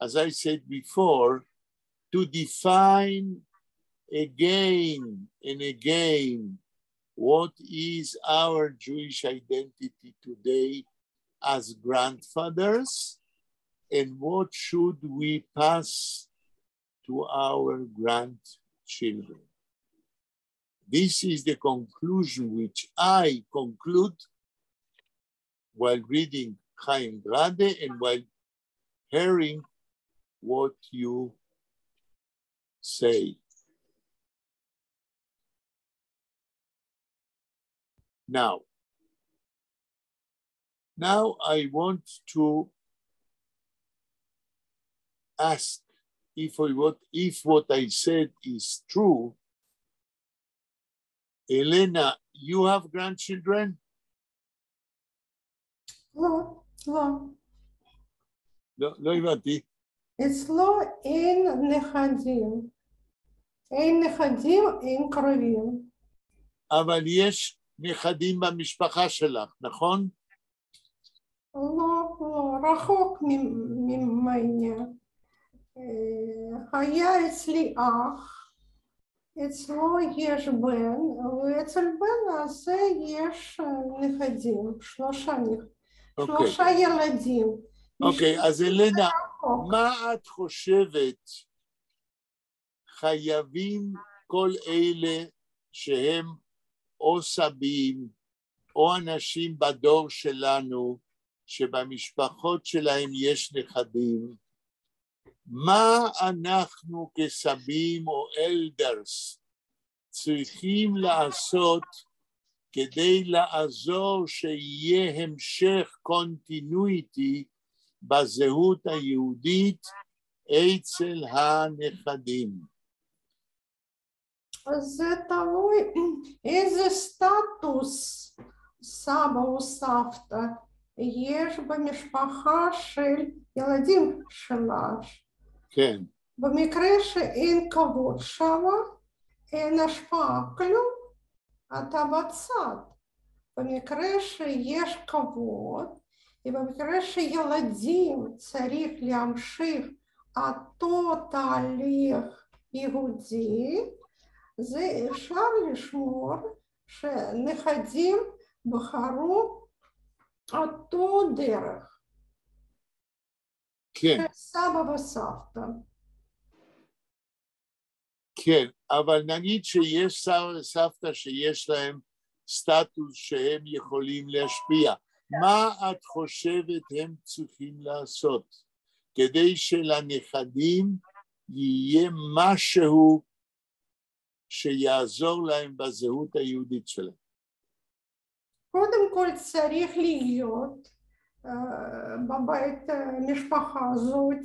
as I said before, to define again and again what is our Jewish identity today as grandfathers and what should we pass to our grandchildren. This is the conclusion which I conclude while reading Chaim Grade and while hearing what you say. Now I want to ask if what I said is true. Elena, you have grandchildren? לא, לא. לא הבנתי. אצלו אין נכדים. אין נכדים, אין קרובים. אבל יש נכדים במשפחה שלך, נכון? לא, רחוק ממני. היה אצלי אח, אצלו יש בן, ואצל בן הזה יש נכדים, שלושה ילדים. אוקיי, אז אלנה, מה את חושבת חייבים כל אלה שהם או סבים או אנשים בדור שלנו שבמשפחות שלהם יש נכדים, מה אנחנו כסבים או אלדרס צריכים לעשות כדי לעזור שיהיה המשך קונטינויטי בזהות היהודית אצל הנכדים? זה תלוי איזה סטטוס סבא או סבתא יש במשפחה של ילדים שלה. כן. במקרה שאין כבוד שם, אין השפעה כלום, אתה בצד. במקרה שיש כבוד, ובמקרה שילדים צריך להמשיך אותו תהליך יהודי, זה אפשר לשמור שנכדים בחרו אותו דרך. כן. סבא וסבתא. כן, אבל נגיד שיש סבא וסבתא שיש להם סטטוס שהם יכולים להשפיע. מה את חושבת הם צריכים לעשות כדי שלנכדים יהיה משהו שיעזור להם בזהות היהודית שלהם? קודם כל צריך להיות בבית משפחה הזאת,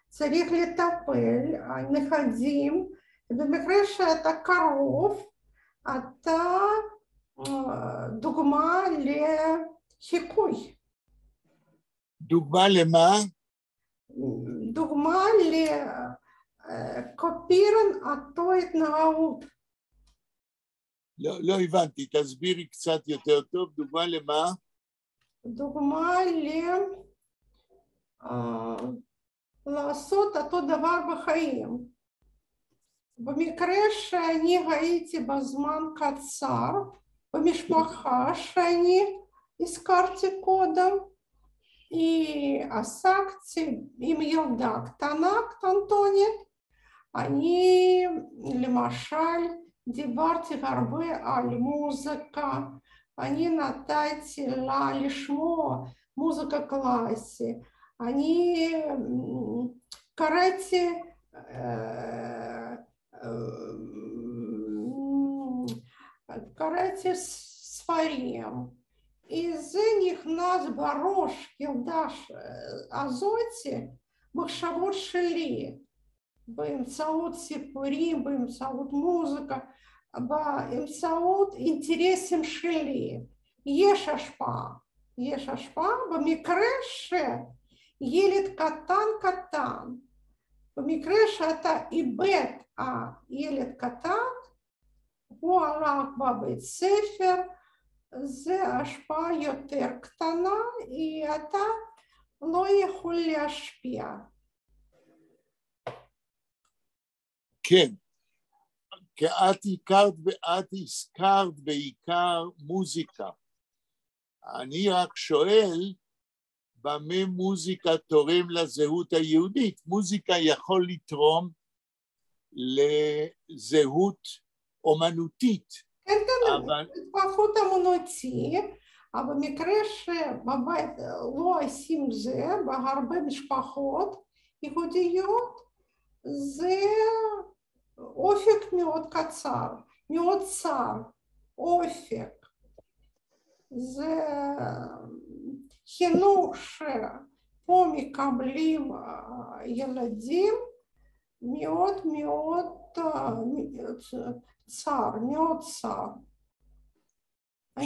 צריך לטפל הנכדים, במקרה שאתה קרוב, אתה דוגמה לחיקוי. דוגמה למה? דוגמה לקופירן אותו התנהגות. לא הבנתי, תסבירי קצת יותר טוב, דוגמה למה? דוגמה לעשות אותו דבר בחיים. במקרה שאני הייתי בזמן קצר במשפחה שאני הזכרתי קודם, עסקתי עם ילדה קטנה, קטנטונית, אני למשל דיברתי הרבה על מוזיקה, אני נתתי לה לשמוע מוזיקה קלאסית, אני קראתי קראתי ספרים, וזה נכנס בראש ילדה הזאתי מחשבות שלי, באמצעות סיפורים, באמצעות מוזיקה, באמצעות אינטרסים שלי. יש השפעה במקרה שילד קטן, במקרה שאתה איבד ילד קטן, הוא הלך בבית ספר, זה השפעה יותר קטנה, ואתה לא יכול להשפיע. כן, כי את הזכרת בעיקר מוזיקה. אני רק שואל, במה מוזיקה תורם לזהות היהודית? מוזיקה יכול לתרום לזהות אומנותית. כן, התפתחות אומנותי, אבל במקרה שבבית לא עושים זה, בהרבה משפחות יהודיות, זה אופק מאוד קצר, מאוד צר, אופק. זה חינוך שפה מקבלים ילדים מאוד צר, מאוד צר.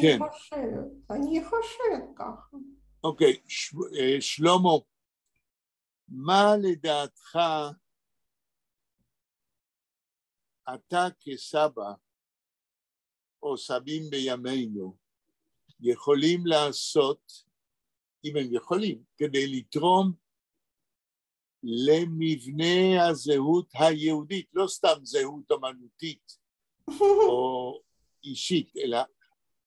כן. אני חושבת ככה. אוקיי, שלמה, מה לדעתך אתה כסבא או סבים בימינו יכולים לעשות, אם הם יכולים, כדי לתרום למבנה הזהות היהודית, לא סתם זהות אומנותית או אישית, אלא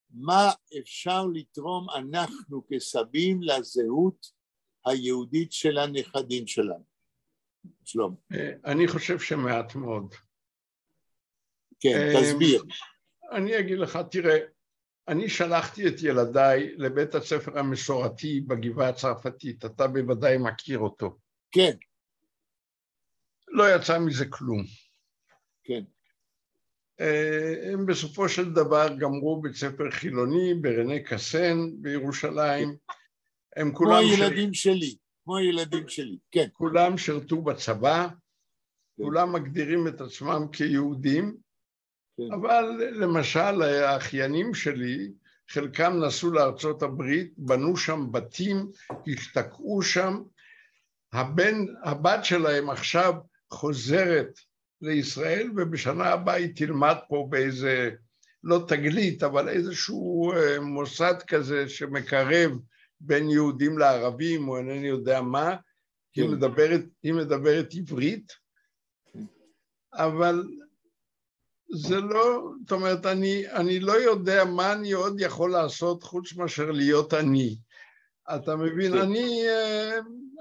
מה אפשר לתרום אנחנו כסבים לזהות היהודית של הנכדים שלנו? שלום. אני חושב שמעט מאוד. כן, תסביר. אני אגיד לך, תראה, אני שלחתי את ילדיי לבית הספר המסורתי בגבעה הצרפתית, אתה בוודאי מכיר אותו. כן. לא יצא מזה כלום. כן. הם בסופו של דבר גמרו בית ספר חילוני ברנה קסן בירושלים. הם כמו הילדים שלי, כמו הילדים שלי, כן. כולם שירתו בצבא, כולם מגדירים את עצמם כיהודים, אבל למשל האחיינים שלי, חלקם נסעו לארצות הברית, בנו שם בתים, השתקעו שם, הבת שלהם עכשיו חוזרת לישראל, ובשנה הבאה היא תלמד פה באיזה, לא תגלית, אבל איזשהו מוסד כזה שמקרב בין יהודים לערבים, או אינני יודע מה, היא מדברת עברית, אבל זה לא, זאת אומרת, אני לא יודע מה אני עוד יכול לעשות חוץ מאשר להיות אני. אתה מבין,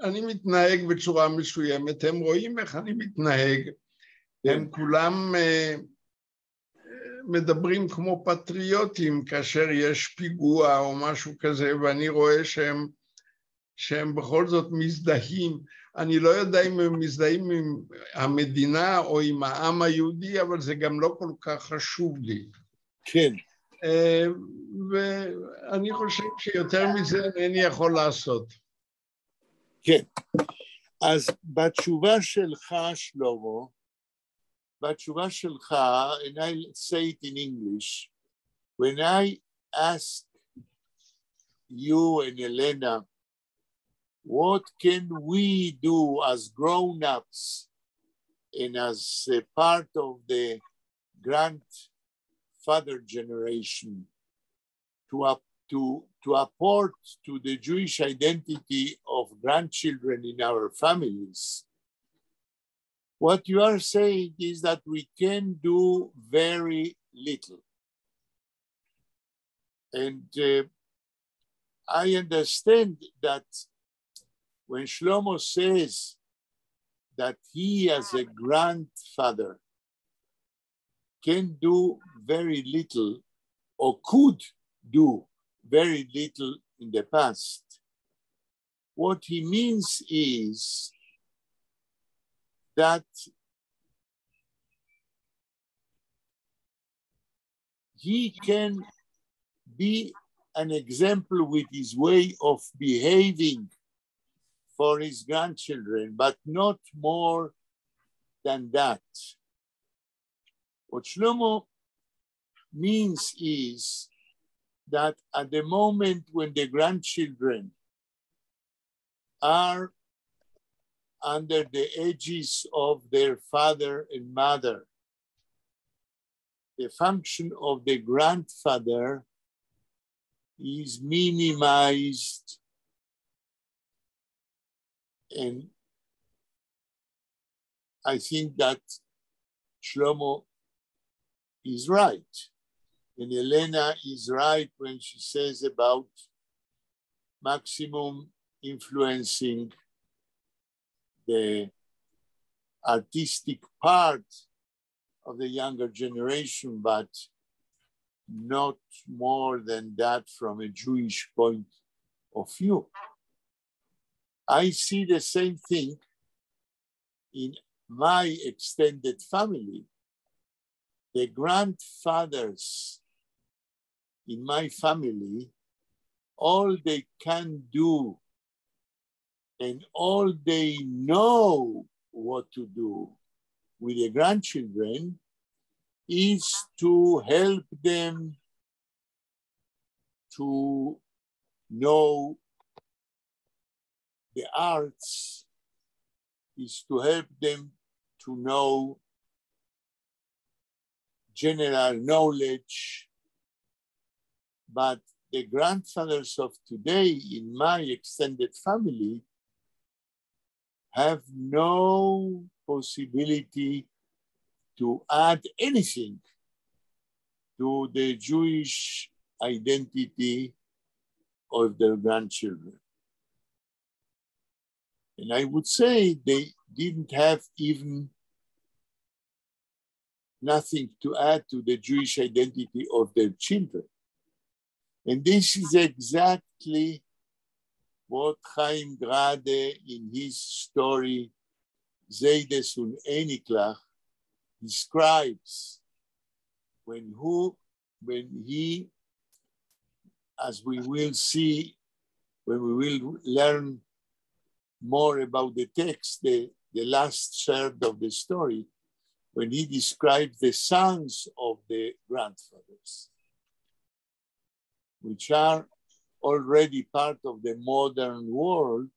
אני מתנהג בצורה מסוימת, הם רואים איך אני מתנהג, הם כולם מדברים כמו פטריוטים כאשר יש פיגוע או משהו כזה, ואני רואה שהם בכל זאת מזדהים. אני לא יודע אם הם מזדהים עם המדינה או עם העם היהודי, אבל זה גם לא כל כך חשוב לי. כן. ואני חושב שיותר מזה אינני יכול לעשות. כן. אז בתשובה שלך, שלמה, בתשובה שלך, and I'll say it in English, when I ask you and Elena, what can we do as grown-ups and as a part of the grandfather generation to apport to the Jewish identity of grandchildren in our families? What you are saying is that we can do very little. And I understand that when Shlomo says that he as a grandfather can do very little or could do very little in the past, what he means is that he can be an example with his way of behaving for his grandchildren, but not more than that. What Shlomo means is that at the moment when the grandchildren are under the edges of their father and mother, the function of the grandfather is minimized, and I think that Shlomo is right. And Elena is right when she says about maximum influencing the artistic part of the younger generation, but not more than that from a Jewish point of view. I see the same thing in my extended family. The grandfathers in my family, all they can do and all they know what to do with the grandchildren is to help them to know the arts, is to help them to know general knowledge. But the grandfathers of today in my extended family have no possibility to add anything to the Jewish identity of their grandchildren. And I would say they didn't have even nothing to add to the Jewish identity of their children. And this is exactly what Chaim Grade in his story, Zeides und Eniklach, describes when he, as we will see, when we will learn more about the text, the last third of the story, when he describes the sons of the grandfathers, which are already part of the modern world,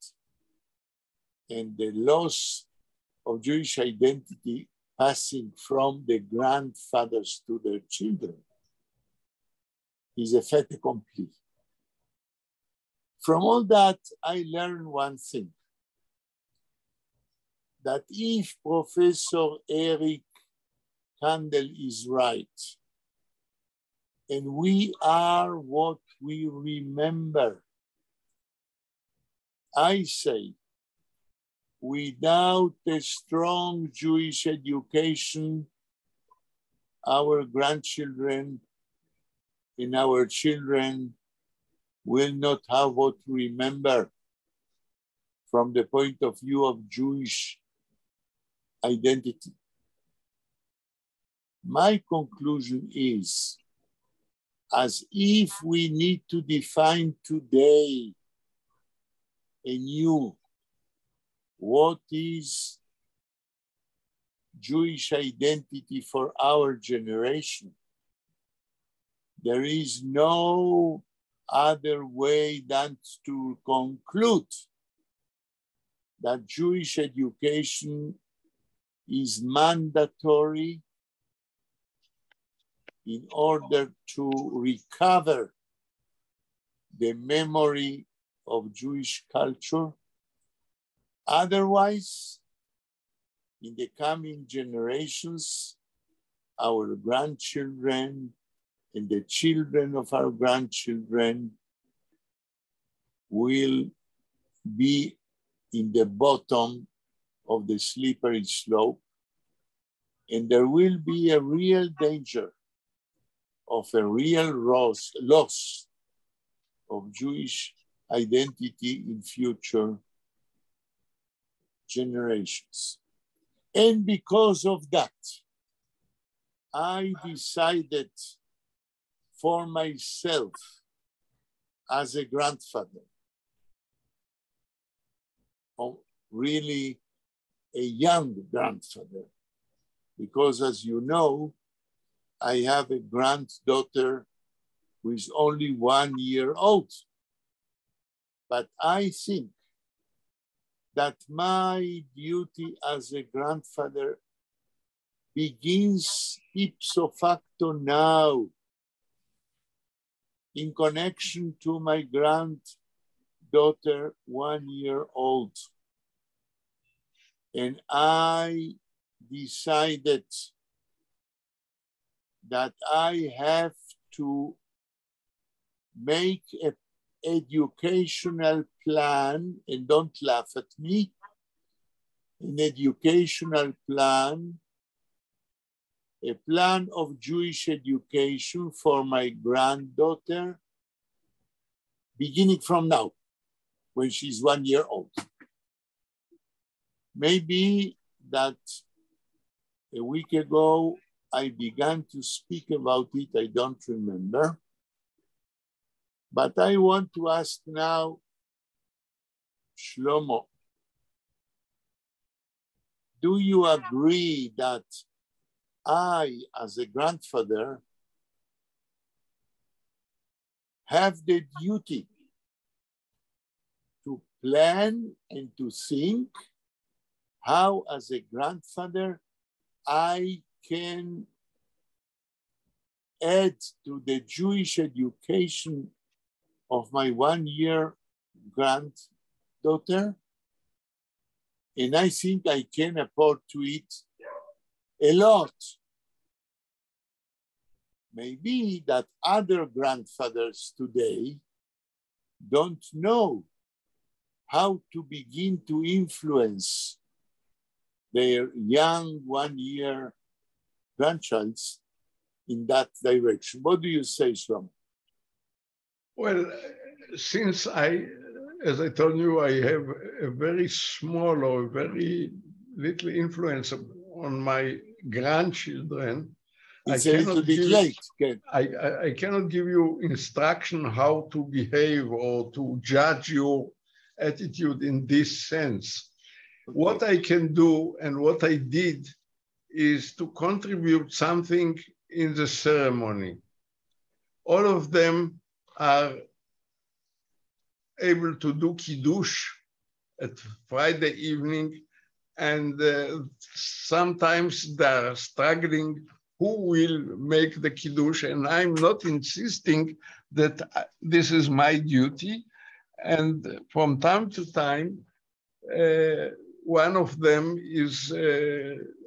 and the loss of Jewish identity passing from the grandfathers to their children is a fait accompli. From all that, I learned one thing, that if Professor Eric Kandel is right, and we are what we remember, I say, without a strong Jewish education, our grandchildren and our children will not have what to remember from the point of view of Jewish identity. My conclusion is, as if we need to define today anew what is Jewish identity for our generation, there is no other way than to conclude that Jewish education is mandatory in order to recover the memory of Jewish culture. Otherwise, in the coming generations, our grandchildren and the children of our grandchildren will be in the bottom of the slippery slope, and there will be a real danger of a real loss of Jewish identity in future generations. And because of that, I decided for myself as a grandfather, or really a young grandfather, because as you know, I have a granddaughter who is only 1 year old. But I think that my duty as a grandfather begins ipso facto now, in connection to my granddaughter, 1 year old. And I decided that I have to make an educational plan, and don't laugh at me, an educational plan, a plan of Jewish education for my granddaughter, beginning from now, when she's 1 year old. Maybe that a week ago, I began to speak about it, I don't remember. But I want to ask now, Shlomo, do you agree that I, as a grandfather, have the duty to plan and to think how, as a grandfather, I can add to the Jewish education of my 1 year granddaughter? And I think I can afford to it a lot. Maybe that other grandfathers today don't know how to begin to influence their young 1 year grandchild in that direction. What do you say, Shlomo? Well, since as I told you, I have a very small or very little influence on my grandchildren, It's a little bit late. Okay. I cannot give you instruction how to behave or to judge your attitude in this sense. Okay. What I can do and what I did is to contribute something in the ceremony. All of them are able to do Kiddush at Friday evening, and sometimes they're struggling who will make the Kiddush, and I'm not insisting that this is my duty. And from time to time, one of them is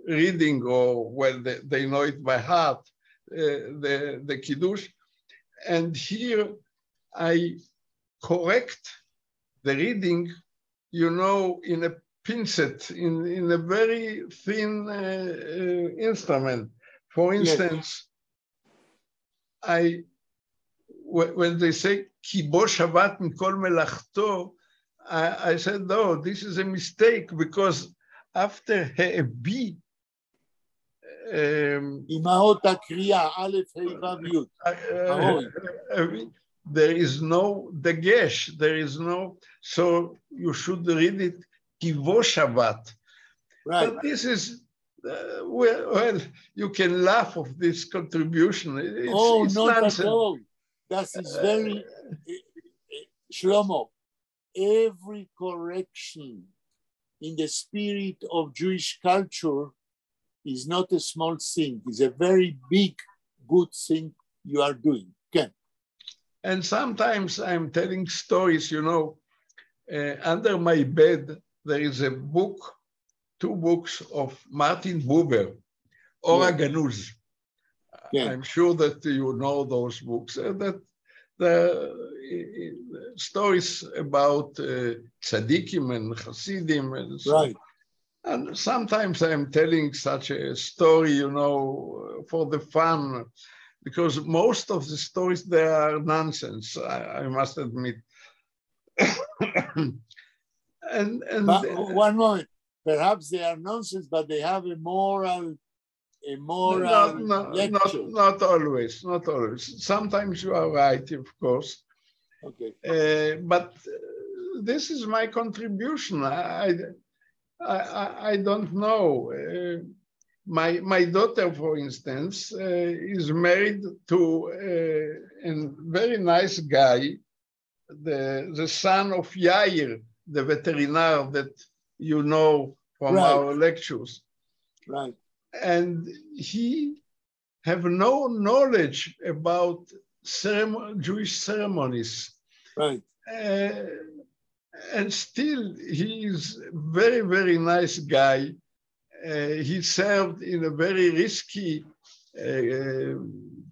reading, or well, they know it by heart, the Kiddush. And here I correct the reading, you know, in a pincet, in a very thin instrument. For instance, yes. When they say, Ki bo shavat mikol melachto, I said, no, this is a mistake, because after he'ebi, Imahot HaKriya, Aleph, Hei, Vav, Yud. There is no dagesh, there is no, so you should read it Kivo Shabbat. Right. But this is, well, you can laugh of this contribution. It's not nonsense. At all. That is very, Shlomo, every correction in the spirit of Jewish culture is not a small thing. It's a very big, good thing you are doing. Okay. And sometimes I'm telling stories, you know, under my bed, there is a book, 2 books of Martin Buber, Ora Ganuz. Yeah. I'm sure that you know those books, that the stories about tzaddikim and chassidim. And so. Right. And sometimes I'm telling such a story, you know, for the fun, because most of the stories, they are nonsense, I must admit. But one moment, perhaps they are nonsense, but they have a moral a moral lecture. Not always, not always. Sometimes you are right, of course. Okay. But this is my contribution. I don't know. My daughter, for instance, is married to a very nice guy, the son of Yair, the veterinarian that you know from our lectures. Right. And he have no knowledge about Jewish ceremonies. Right. And still, he is very, very nice guy. He served in a very risky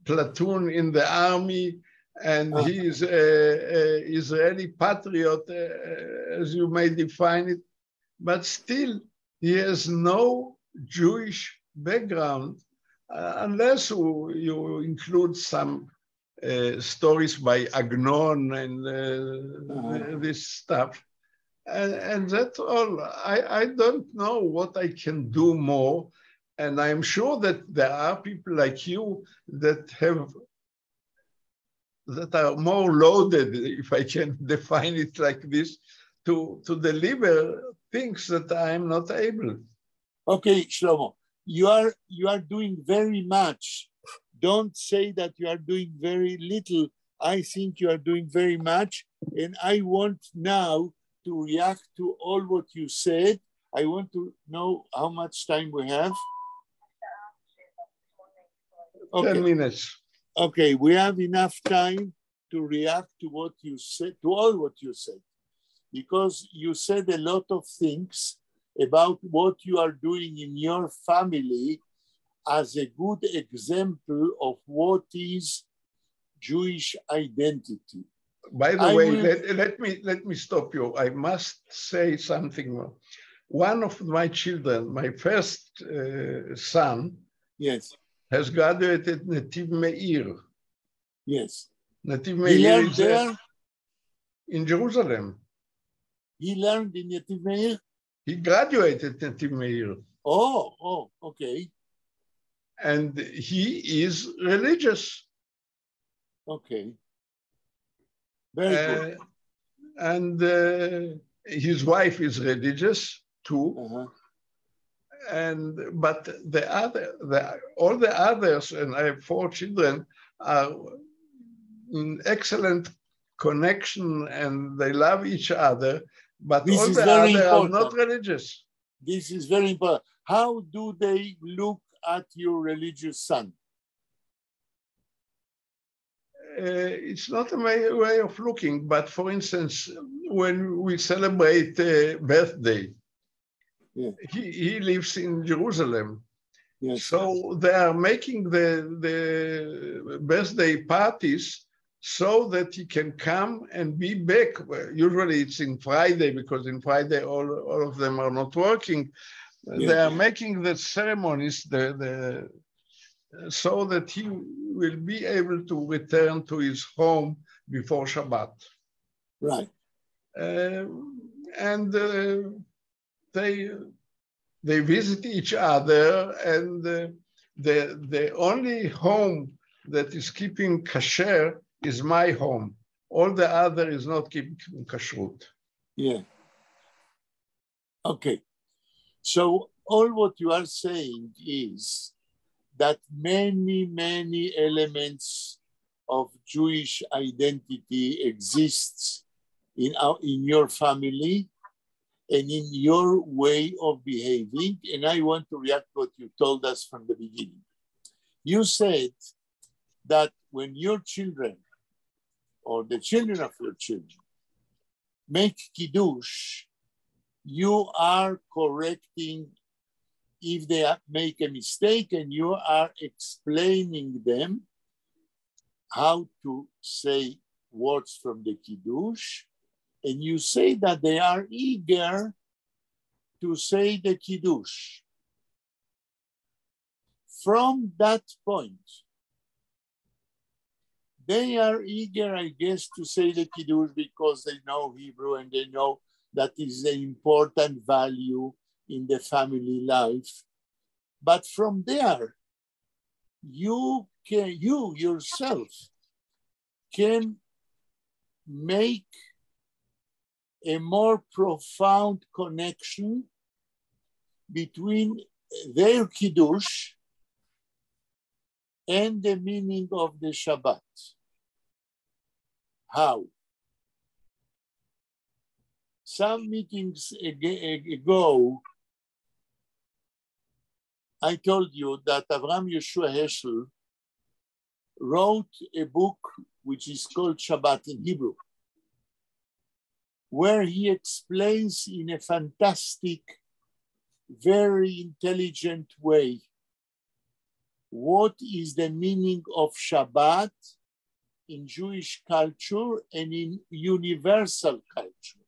platoon in the army, and he is an Israeli patriot, as you may define it, but still he has no Jewish background, unless you include some stories by Agnon and this stuff. And that's all. I don't know what I can do more. And I'm sure that there are people like you that are more loaded, if I can define it like this, to deliver things that I'm not able. Okay, Shlomo, you are doing very much. Don't say that you are doing very little. I think you are doing very much. And I want now to react to all what you said. I want to know how much time we have. Okay. 10 minutes. Okay, we have enough time to react to what you said, to all what you said, because you said a lot of things about what you are doing in your family as a good example of what is Jewish identity. By the way, let me stop you. I must say something more. One of my children, my first son, yes, has graduated Netiv Meir. Yes. Netiv He Meir learned is there? In Jerusalem. He learned in Netiv Meir? He graduated Netiv Meir. Oh, okay. And he is religious. Okay. Very good. And his wife is religious too. But all the others, and I have 4 children, are in excellent connection and they love each other. But all the others are not religious. This is very important. How do they look at your religious son? It's not a way of looking, but for instance, when we celebrate birthday, he lives in Jerusalem. Yes. So they are making the birthday parties so that he can come and be back. Usually it's in Friday, because in Friday all of them are not working. Yeah. They are making the ceremonies so that he will be able to return to his home before Shabbat. Right. And they visit each other, and the only home that is keeping kasher is my home. All the other is not keeping kashrut. Yeah. Okay. So all what you are saying is that many elements of Jewish identity exists in your family and in your way of behaving. And I want to react to what you told us from the beginning. You said that when your children or the children of your children make Kiddush, you are correcting if they make a mistake, and you are explaining them how to say words from the Kiddush, and you say that they are eager to say the Kiddush. From that point, they are eager, I guess, to say the Kiddush because they know Hebrew and they know that is an important value in the family life. But from there, you yourself can make a more profound connection between their Kiddush and the meaning of the Shabbat. How? Some meetings ago, I told you that Avraham Yeshua Heschel wrote a book which is called Shabbat in Hebrew, where he explains in a fantastic, very intelligent way what is the meaning of Shabbat in Jewish culture and in universal culture.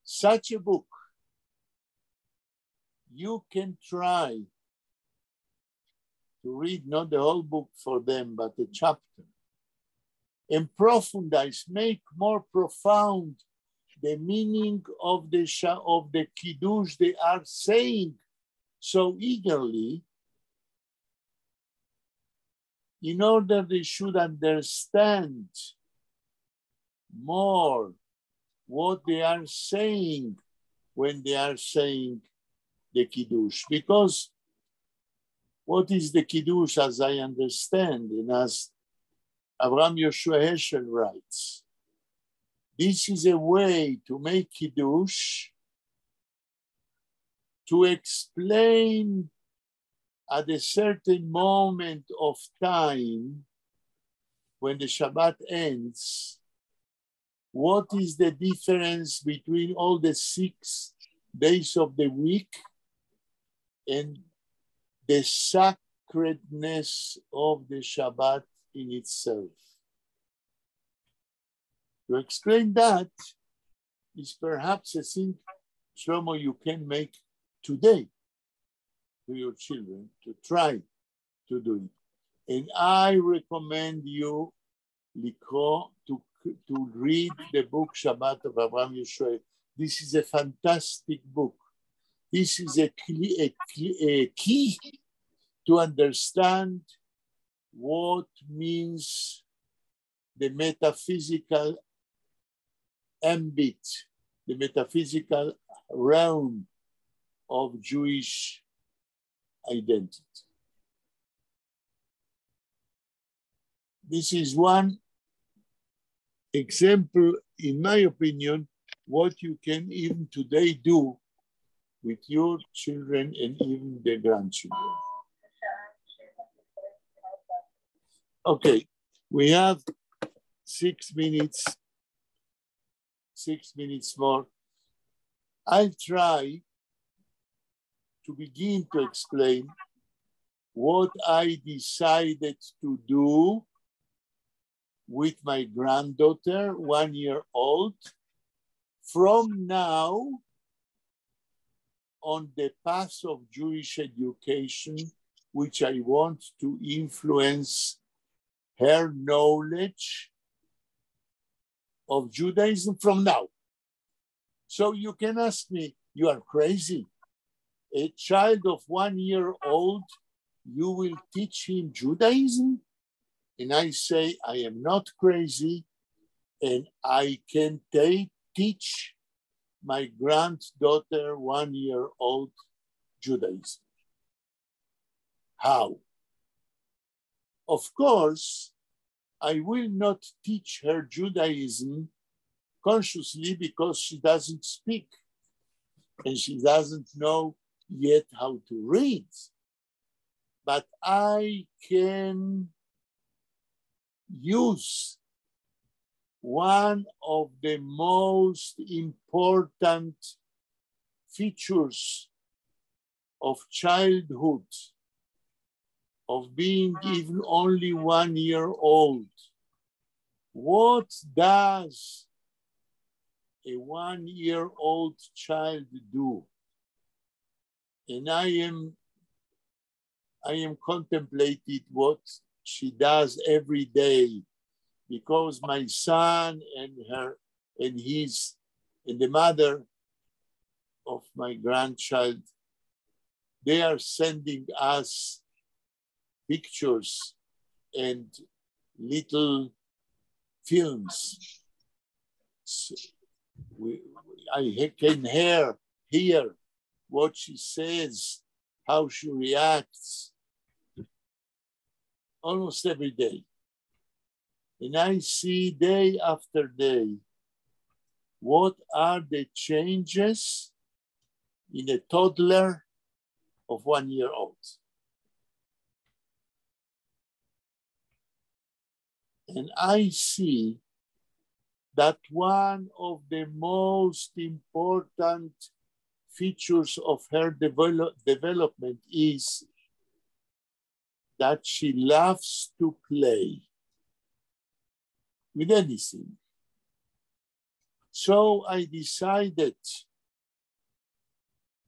Such a book, you can try to read not the whole book for them, but a chapter, and profundize, make more profound the meaning of the Kiddush they are saying so eagerly, in order they should understand more what they are saying when they are saying the Kiddush. Because what is the Kiddush, as I understand, and as Avraham Yeshua Heschel writes, this is a way to make Kiddush, to explain at a certain moment of time when the Shabbat ends, what is the difference between all the 6 days of the week and the sacredness of the Shabbat in itself. To explain that is perhaps a thing, Shlomo, you can make today to your children, to try to do it. And I recommend you, Likro, to read the book Shabbat of Avraham Yeshua. This is a fantastic book. This is a key to understand what means the metaphysical ambit, the metaphysical realm of Jewish identity. This is one example, in my opinion, what you can even today do with your children and even the grandchildren. Okay, we have 6 minutes, 6 minutes more. I'll try to begin to explain what I decided to do with my granddaughter, 1 year old, from now on the path of Jewish education, which I want to influence her knowledge of Judaism from now. So you can ask me, you are crazy. A child of 1 year old, you will teach him Judaism? And I say, I am not crazy, and I can teach my granddaughter, 1 year old, Judaism. How? Of course, I will not teach her Judaism consciously because she doesn't speak and she doesn't know yet how to read. But I can use one of the most important features of childhood, of being even only 1 year old. What does a 1 year old child do? And I am contemplating what she does every day, because my son and the mother of my grandchild, they are sending us pictures and little films. So I can hear what she says, how she reacts, almost every day. And I see day after day what are the changes in a toddler of 1 year old. And I see that one of the most important features of her development is that she loves to play with anything. So I decided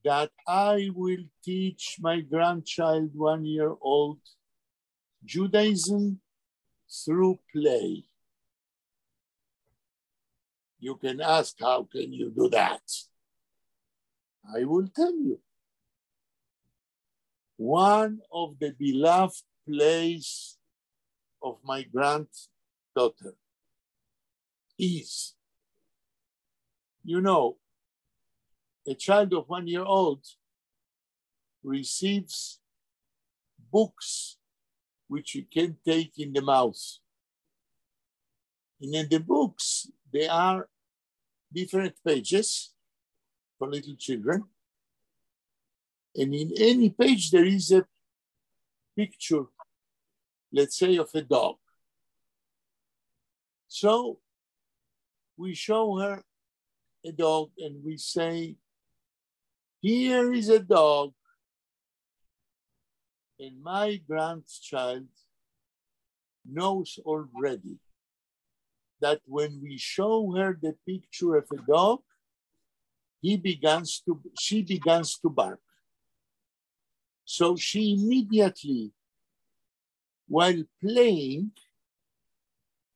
that I will teach my grandchild 1 year old Judaism through play. You can ask, how can you do that? I will tell you. One of the beloved plays of my granddaughter is, you know, a child of 1 year old receives books which he can take in the mouth. And in the books, there are different pages for little children. And in any page, there is a picture, let's say, of a dog. So we show her a dog and we say, here is a dog. And my grandchild knows already that when we show her the picture of a dog, she begins to bark. So she immediately, while playing,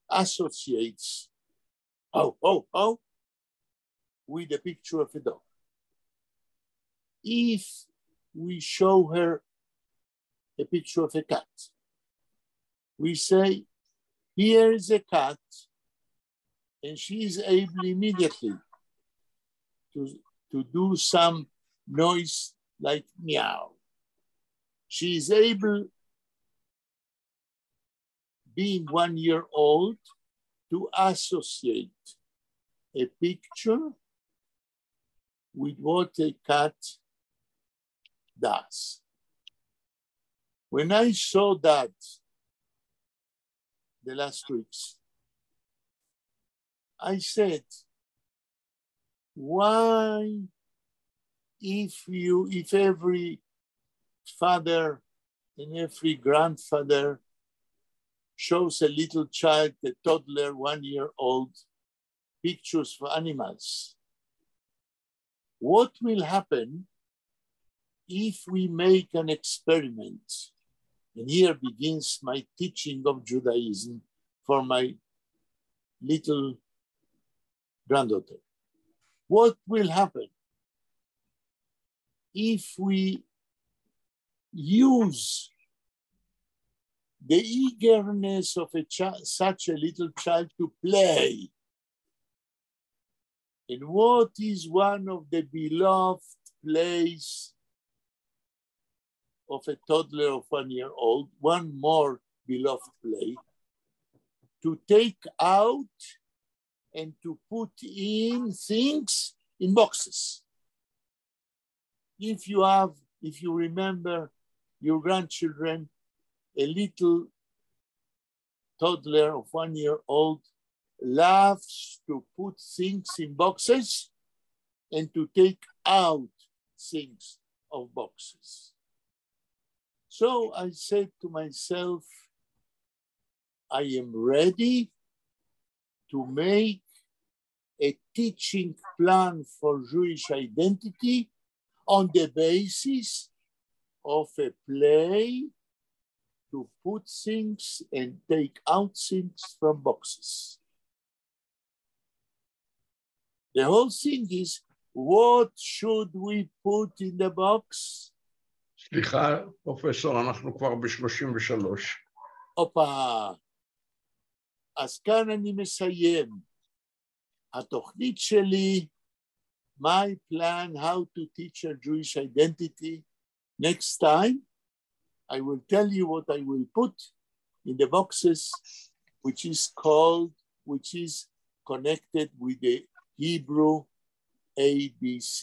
associates oh with the picture of a dog. If we show her a picture of a cat, we say, here is a cat, and she is able immediately to do some noise like meow. She is able, being 1 year old, to associate a picture with what a cat does. When I saw that the last weeks, I said, why, if every father and every grandfather shows a little child, a toddler, 1 year old, pictures for animals, what will happen if we make an experiment? And here begins my teaching of Judaism for my little granddaughter. What will happen if we use the eagerness of such a little child to play? And what is one of the beloved plays of a toddler of 1 year old? One more beloved play, to take out and to put in things in boxes. If you remember your grandchildren, a little toddler of 1 year old loves to put things in boxes and to take out things of boxes. So I said to myself, I am ready to make a teaching plan for Jewish identity on the basis of a play to put things and take out things from boxes. The whole thing is, what should we put in the box? סליחה, פרופסור, אנחנו כבר ב-33. הופה. אז כאן אני מסיים. התוכנית שלי, my plan how to teach a Jewish identity. Next time, I will tell you what I will put in the boxes, which is connected with the Hebrew ABC,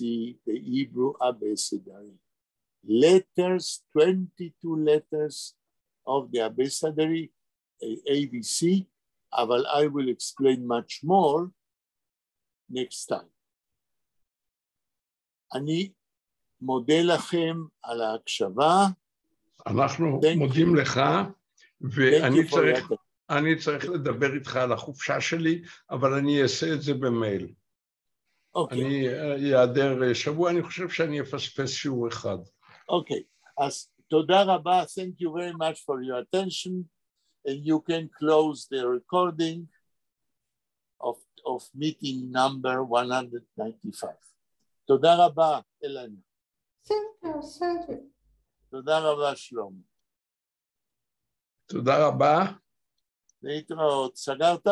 the Hebrew abecedary. Letters, 22 letters of the abecedary, ABC, but I will explain much more next time. אני מודה לכם על ההקשבה. אנחנו מודים לך, ואני צריך לדבר איתך על החופשה שלי, אבל אני אעשה את זה במייל. אני אעדר שבוע, אני חושב שאני אפספס שיעור אחד. אוקיי, אז תודה רבה, thank you very much for your attention, and you can close the recording of meeting number 195. תודה רבה, אלנה. Thank you. תודה רבה, שלום. תודה רבה. להתראות. סגרת?